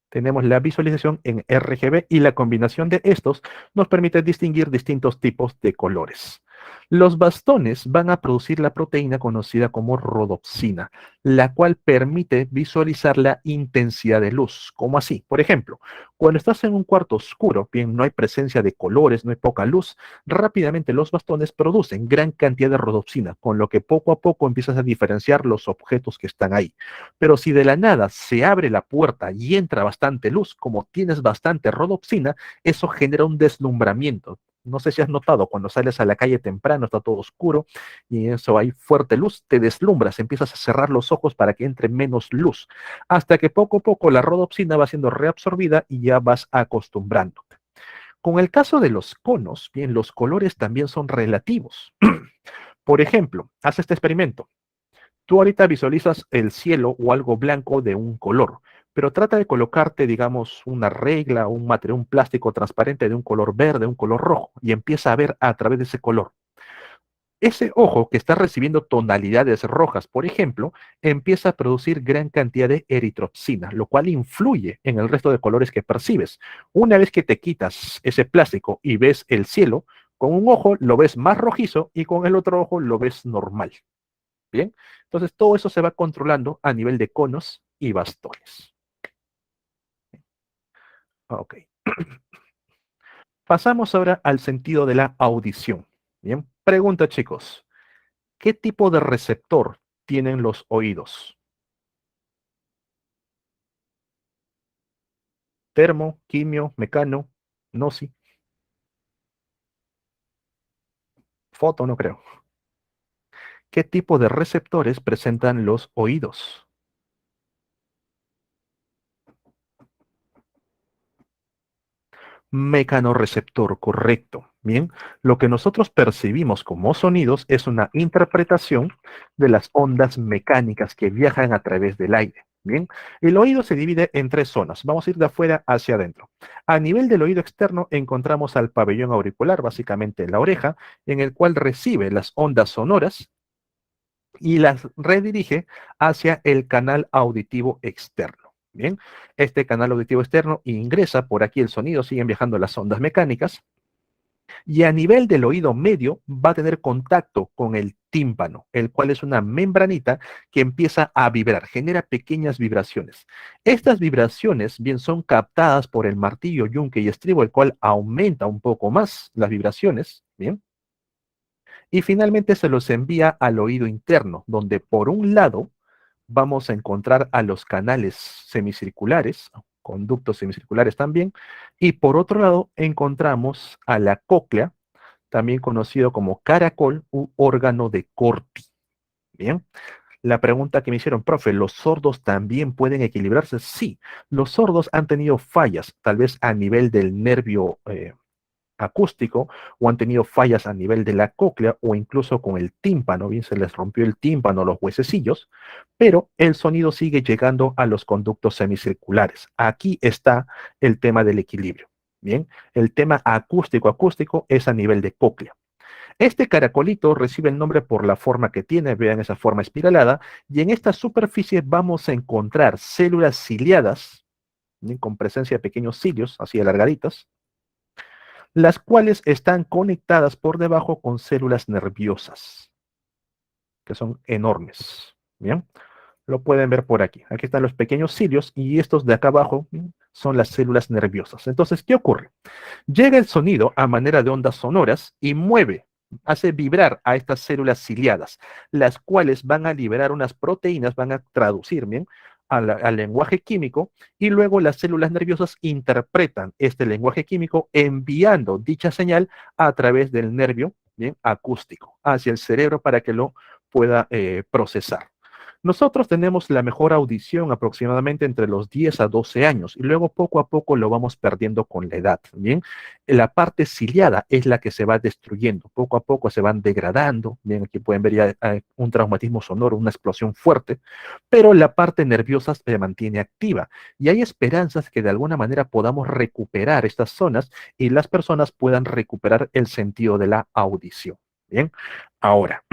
Tenemos la visualización en RGB y la combinación de estos nos permite distinguir distintos tipos de colores. Los bastones van a producir la proteína conocida como rodopsina, la cual permite visualizar la intensidad de luz. ¿Cómo así? Por ejemplo, cuando estás en un cuarto oscuro, bien, no hay presencia de colores, no hay poca luz, rápidamente los bastones producen gran cantidad de rodopsina, con lo que poco a poco empiezas a diferenciar los objetos que están ahí. Pero si de la nada se abre la puerta y entra bastante luz, como tienes bastante rodopsina, eso genera un deslumbramiento. No sé si has notado, cuando sales a la calle temprano, está todo oscuro y en eso hay fuerte luz, te deslumbras, empiezas a cerrar los ojos para que entre menos luz, hasta que poco a poco la rodopsina va siendo reabsorbida y ya vas acostumbrándote. Con el caso de los conos, bien, los colores también son relativos. Por ejemplo, haz este experimento. Tú ahorita visualizas el cielo o algo blanco de un color, pero trata de colocarte, digamos, una regla o un material, un plástico transparente de un color verde, un color rojo, y empieza a ver a través de ese color. Ese ojo que está recibiendo tonalidades rojas, por ejemplo, empieza a producir gran cantidad de eritropsina, lo cual influye en el resto de colores que percibes. Una vez que te quitas ese plástico y ves el cielo, con un ojo lo ves más rojizo y con el otro ojo lo ves normal. Bien, entonces todo eso se va controlando a nivel de conos y bastones. Ok. Pasamos ahora al sentido de la audición. Bien, pregunta chicos, ¿qué tipo de receptor tienen los oídos? Termo, quimio, mecano, nosi, foto, no creo. ¿Qué tipo de receptores presentan los oídos? Mecanorreceptor, correcto. Bien, lo que nosotros percibimos como sonidos es una interpretación de las ondas mecánicas que viajan a través del aire. Bien, el oído se divide en tres zonas. Vamos a ir de afuera hacia adentro. A nivel del oído externo encontramos al pabellón auricular, básicamente la oreja, en el cual recibe las ondas sonoras y las redirige hacia el canal auditivo externo. Bien, este canal auditivo externo ingresa por aquí el sonido, siguen viajando las ondas mecánicas y a nivel del oído medio va a tener contacto con el tímpano, el cual es una membranita que empieza a vibrar, genera pequeñas vibraciones. Estas vibraciones bien son captadas por el martillo, yunque y estribo, el cual aumenta un poco más las vibraciones, bien, y finalmente se los envía al oído interno, donde por un lado vamos a encontrar a los canales semicirculares, conductos semicirculares también, y por otro lado encontramos a la cóclea, también conocido como caracol u órgano de Corti. Bien, la pregunta que me hicieron, profe, ¿los sordos también pueden equilibrarse? Sí, los sordos han tenido fallas, tal vez a nivel del nervio acústico o han tenido fallas a nivel de la cóclea o incluso con el tímpano, bien se les rompió el tímpano, los huesecillos, pero el sonido sigue llegando a los conductos semicirculares. Aquí está el tema del equilibrio. Bien, el tema acústico es a nivel de cóclea. Este caracolito recibe el nombre por la forma que tiene, vean esa forma espiralada, y en esta superficie vamos a encontrar células ciliadas, ¿bien? Con presencia de pequeños cilios, así alargaditas, las cuales están conectadas por debajo con células nerviosas, que son enormes. Bien, lo pueden ver por aquí. Aquí están los pequeños cilios y estos de acá abajo son las células nerviosas. Entonces, ¿qué ocurre? Llega el sonido a manera de ondas sonoras y mueve, hace vibrar a estas células ciliadas, las cuales van a liberar unas proteínas, van a traducir bien al lenguaje químico y luego las células nerviosas interpretan este lenguaje químico enviando dicha señal a través del nervio bien acústico hacia el cerebro para que lo pueda procesar. Nosotros tenemos la mejor audición aproximadamente entre los 10 a 12 años y luego poco a poco lo vamos perdiendo con la edad, ¿bien? La parte ciliada es la que se va destruyendo, poco a poco se van degradando, bien, aquí pueden ver ya un traumatismo sonoro, una explosión fuerte, pero la parte nerviosa se mantiene activa y hay esperanzas que de alguna manera podamos recuperar estas zonas y las personas puedan recuperar el sentido de la audición, ¿bien? Ahora,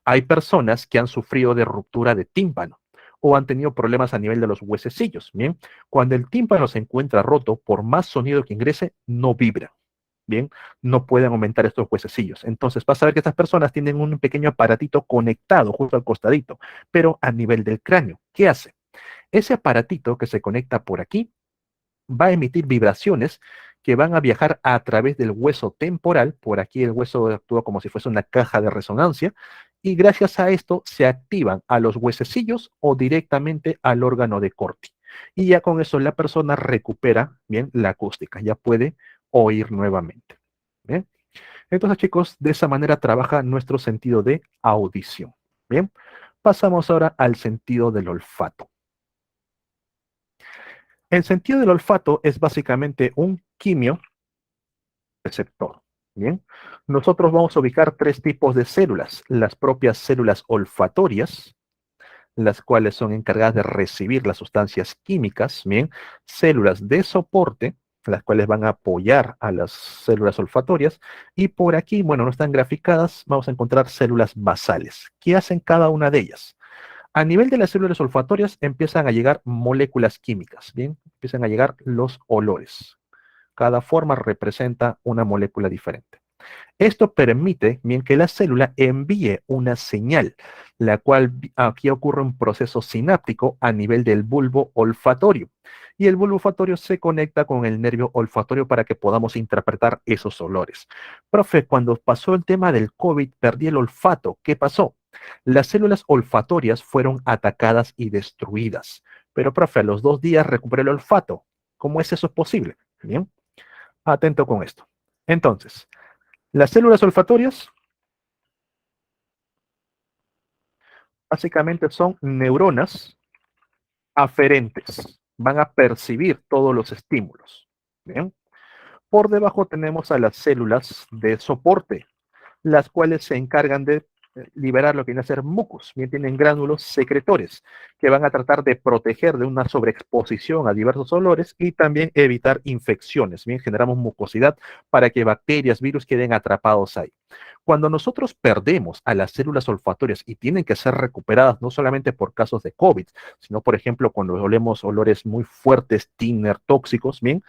hay personas que han sufrido de ruptura de tímpano o han tenido problemas a nivel de los huesecillos. Bien, cuando el tímpano se encuentra roto, por más sonido que ingrese, no vibra. Bien, no pueden aumentar estos huesecillos. Entonces, vas a ver que estas personas tienen un pequeño aparatito conectado justo al costadito, pero a nivel del cráneo. ¿Qué hace? Ese aparatito que se conecta por aquí va a emitir vibraciones que van a viajar a través del hueso temporal. Por aquí el hueso actúa como si fuese una caja de resonancia y gracias a esto se activan a los huesecillos o directamente al órgano de Corti. Y ya con eso la persona recupera bien la acústica, ya puede oír nuevamente. ¿Bien? Entonces, chicos, de esa manera trabaja nuestro sentido de audición. Bien, pasamos ahora al sentido del olfato. El sentido del olfato es básicamente un quimio receptor. Bien, nosotros vamos a ubicar tres tipos de células: las propias células olfatorias, las cuales son encargadas de recibir las sustancias químicas, bien, células de soporte, las cuales van a apoyar a las células olfatorias, y por aquí, bueno, no están graficadas, vamos a encontrar células basales. ¿Qué hacen cada una de ellas? A nivel de las células olfatorias empiezan a llegar moléculas químicas, bien, empiezan a llegar los olores. Cada forma representa una molécula diferente. Esto permite bien que la célula envíe una señal, la cual aquí ocurre un proceso sináptico a nivel del bulbo olfatorio. Y el bulbo olfatorio se conecta con el nervio olfatorio para que podamos interpretar esos olores. Profe, cuando pasó el tema del COVID, perdí el olfato. ¿Qué pasó? Las células olfatorias fueron atacadas y destruidas. Pero, profe, a los 2 días recuperé el olfato. ¿Cómo es eso posible? Bien, atento con esto. Entonces, las células olfatorias básicamente son neuronas aferentes. Van a percibir todos los estímulos. Bien. Por debajo tenemos a las células de soporte, las cuales se encargan de liberar lo que viene a ser mucus. Bien, tienen gránulos secretores que van a tratar de proteger de una sobreexposición a diversos olores y también evitar infecciones. Bien, generamos mucosidad para que bacterias, virus queden atrapados ahí. Cuando nosotros perdemos a las células olfatorias y tienen que ser recuperadas no solamente por casos de COVID, sino por ejemplo cuando olemos olores muy fuertes, thinner, tóxicos, bien,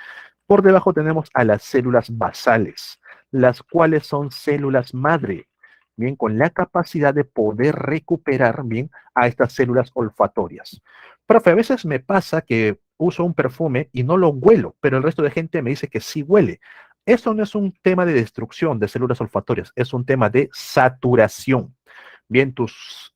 por debajo tenemos a las células basales, las cuales son células madre, bien, con la capacidad de poder recuperar, bien, a estas células olfatorias. Profe, a veces me pasa que uso un perfume y no lo huelo, pero el resto de gente me dice que sí huele. Eso no es un tema de destrucción de células olfatorias, es un tema de saturación. Bien, tus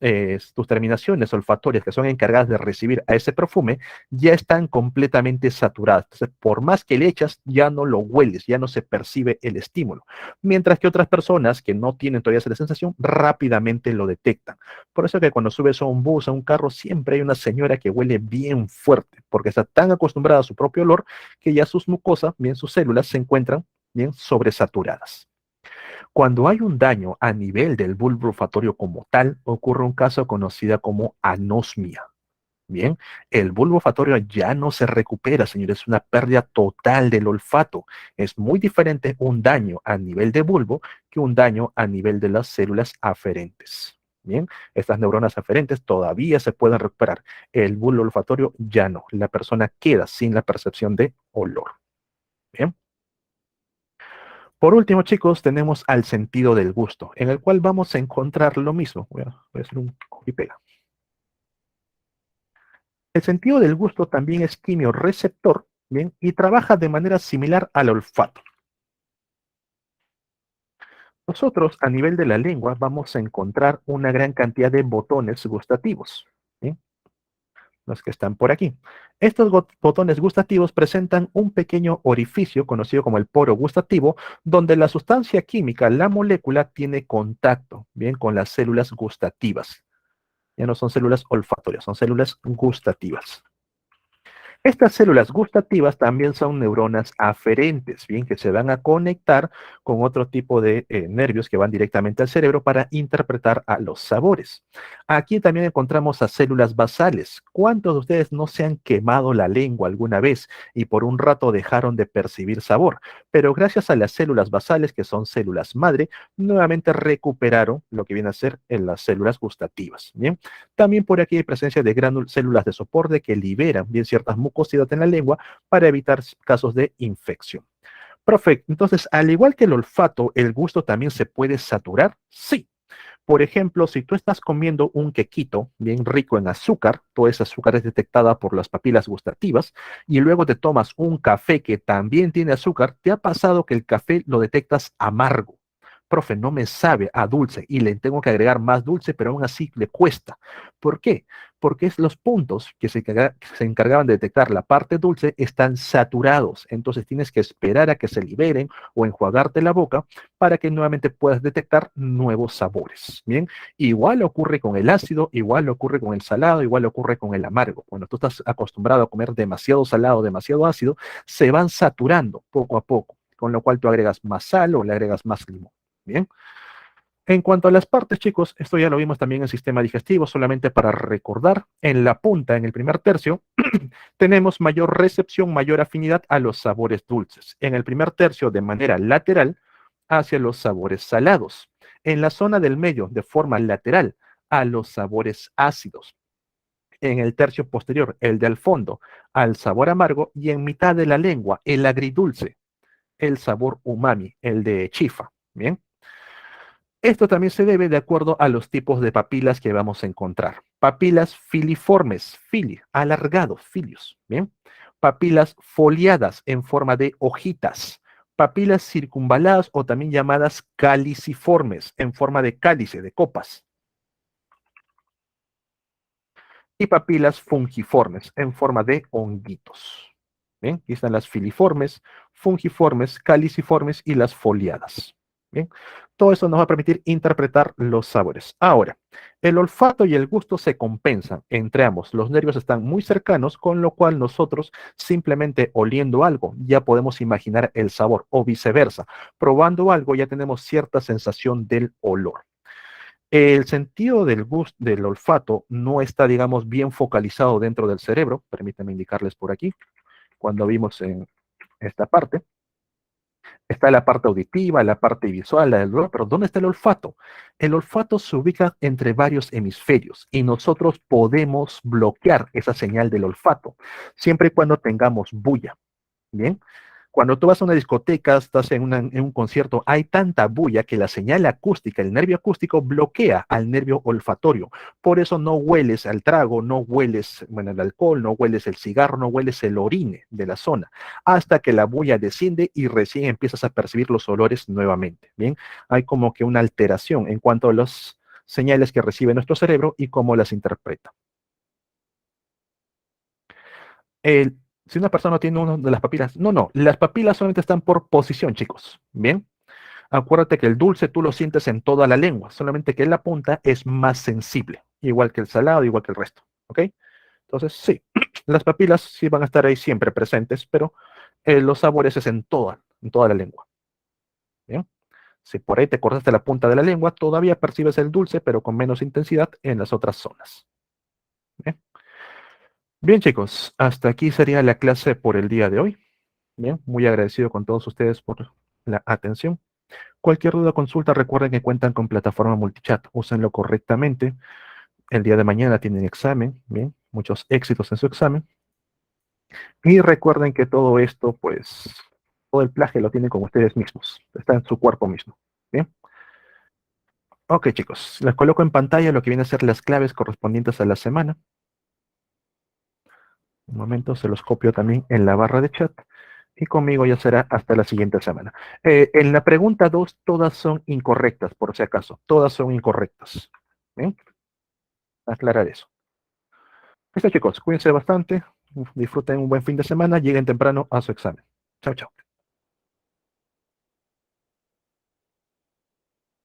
terminaciones olfatorias que son encargadas de recibir a ese perfume ya están completamente saturadas. Entonces, por más que le echas, ya no lo hueles, ya no se percibe el estímulo. Mientras que otras personas que no tienen todavía esa sensación, rápidamente lo detectan. Por eso que cuando subes a un bus, a un carro, siempre hay una señora que huele bien fuerte, porque está tan acostumbrada a su propio olor que ya sus mucosas, bien sus células, se encuentran bien sobresaturadas. Cuando hay un daño a nivel del bulbo olfatorio como tal, ocurre un caso conocido como anosmia. Bien, el bulbo olfatorio ya no se recupera, señores, es una pérdida total del olfato. Es muy diferente un daño a nivel de bulbo que un daño a nivel de las células aferentes. Bien, estas neuronas aferentes todavía se pueden recuperar. El bulbo olfatorio ya no. La persona queda sin la percepción de olor. Bien. Por último, chicos, tenemos al sentido del gusto, en el cual vamos a encontrar lo mismo. Voy a hacer un copy y pega. El sentido del gusto también es quimioreceptor, ¿bien? Y trabaja de manera similar al olfato. Nosotros, a nivel de la lengua, vamos a encontrar una gran cantidad de botones gustativos, ¿bien? Los que están por aquí. Estos botones gustativos presentan un pequeño orificio conocido como el poro gustativo, donde la sustancia química, la molécula, tiene contacto, bien, con las células gustativas. Ya no son células olfatorias, son células gustativas. Estas células gustativas también son neuronas aferentes, bien, que se van a conectar con otro tipo de nervios que van directamente al cerebro para interpretar a los sabores. Aquí también encontramos a células basales. ¿Cuántos de ustedes no se han quemado la lengua alguna vez y por un rato dejaron de percibir sabor? Pero gracias a las células basales, que son células madre, nuevamente recuperaron lo que viene a ser en las células gustativas. Bien, también por aquí hay presencia de células de soporte que liberan bien ciertas mucosidad en la lengua para evitar casos de infección. Perfecto. Entonces, al igual que el olfato, ¿el gusto también se puede saturar? Sí. Por ejemplo, si tú estás comiendo un quequito bien rico en azúcar, todo ese azúcar es detectada por las papilas gustativas, y luego te tomas un café que también tiene azúcar, ¿te ha pasado que el café lo detectas amargo? Profe, no me sabe a dulce y le tengo que agregar más dulce, pero aún así le cuesta. ¿Por qué? Porque es los puntos que se encargaban de detectar la parte dulce están saturados. Entonces tienes que esperar a que se liberen o enjuagarte la boca para que nuevamente puedas detectar nuevos sabores. Bien, igual ocurre con el ácido, igual ocurre con el salado, igual ocurre con el amargo. Cuando tú estás acostumbrado a comer demasiado salado, demasiado ácido, se van saturando poco a poco, con lo cual tú agregas más sal o le agregas más limón. Bien. En cuanto a las partes, chicos, esto ya lo vimos también en el sistema digestivo, solamente para recordar, en la punta, en el primer tercio, tenemos mayor recepción, mayor afinidad a los sabores dulces. En el primer tercio, de manera lateral, hacia los sabores salados. En la zona del medio, de forma lateral, a los sabores ácidos. En el tercio posterior, el del fondo, al sabor amargo. Y en mitad de la lengua, el agridulce, el sabor umami, el de chifa. Bien. Esto también se debe de acuerdo a los tipos de papilas que vamos a encontrar. Papilas filiformes, alargados, filios, ¿bien? Papilas foliadas en forma de hojitas. Papilas circunvaladas o también llamadas caliciformes en forma de cálice, de copas. Y papilas fungiformes en forma de honguitos. ¿Bien? Aquí están las filiformes, fungiformes, caliciformes y las foliadas. Bien, todo eso nos va a permitir interpretar los sabores. Ahora, el olfato y el gusto se compensan entre ambos. Los nervios están muy cercanos, con lo cual nosotros simplemente oliendo algo ya podemos imaginar el sabor o viceversa. Probando algo ya tenemos cierta sensación del olor. El sentido del gusto, del olfato no está, digamos, bien focalizado dentro del cerebro. Permítanme indicarles por aquí, cuando vimos en esta parte. Está la parte auditiva, la parte visual, la del olor, pero ¿dónde está el olfato? El olfato se ubica entre varios hemisferios y nosotros podemos bloquear esa señal del olfato siempre y cuando tengamos bulla. Bien, cuando tú vas a una discoteca, estás en un concierto, hay tanta bulla que la señal acústica, el nervio acústico bloquea al nervio olfatorio. Por eso no hueles al trago, no hueles, bueno, el alcohol, no hueles el cigarro, no hueles el orine de la zona, hasta que la bulla desciende y recién empiezas a percibir los olores nuevamente. Bien, hay como que una alteración en cuanto a las señales que recibe nuestro cerebro y cómo las interpreta. El, si una persona no tiene una de las papilas, no, las papilas solamente están por posición, chicos. Bien, acuérdate que el dulce tú lo sientes en toda la lengua, solamente que la punta es más sensible, igual que el salado, igual que el resto. ¿Ok? Entonces, sí, las papilas sí van a estar ahí siempre presentes, pero los sabores es en toda la lengua. Bien, si por ahí te cortaste la punta de la lengua, todavía percibes el dulce, pero con menos intensidad en las otras zonas. Bien, bien chicos, hasta aquí sería la clase por el día de hoy. Bien, muy agradecido con todos ustedes por la atención. Cualquier duda o consulta, recuerden que cuentan con plataforma multichat. Úsenlo correctamente. El día de mañana tienen examen. Bien, muchos éxitos en su examen. Y recuerden que todo esto, pues, todo el plagio lo tienen con ustedes mismos. Está en su cuerpo mismo. Bien. Ok, chicos. Les coloco en pantalla lo que viene a ser las claves correspondientes a la semana. Un momento, se los copio también en la barra de chat. Y conmigo ya será hasta la siguiente semana. En la pregunta 2 todas son incorrectas, por si acaso. Todas son incorrectas. ¿Bien? Aclarar eso. Listo, chicos. Cuídense bastante. Disfruten un buen fin de semana. Lleguen temprano a su examen. Chao, chao.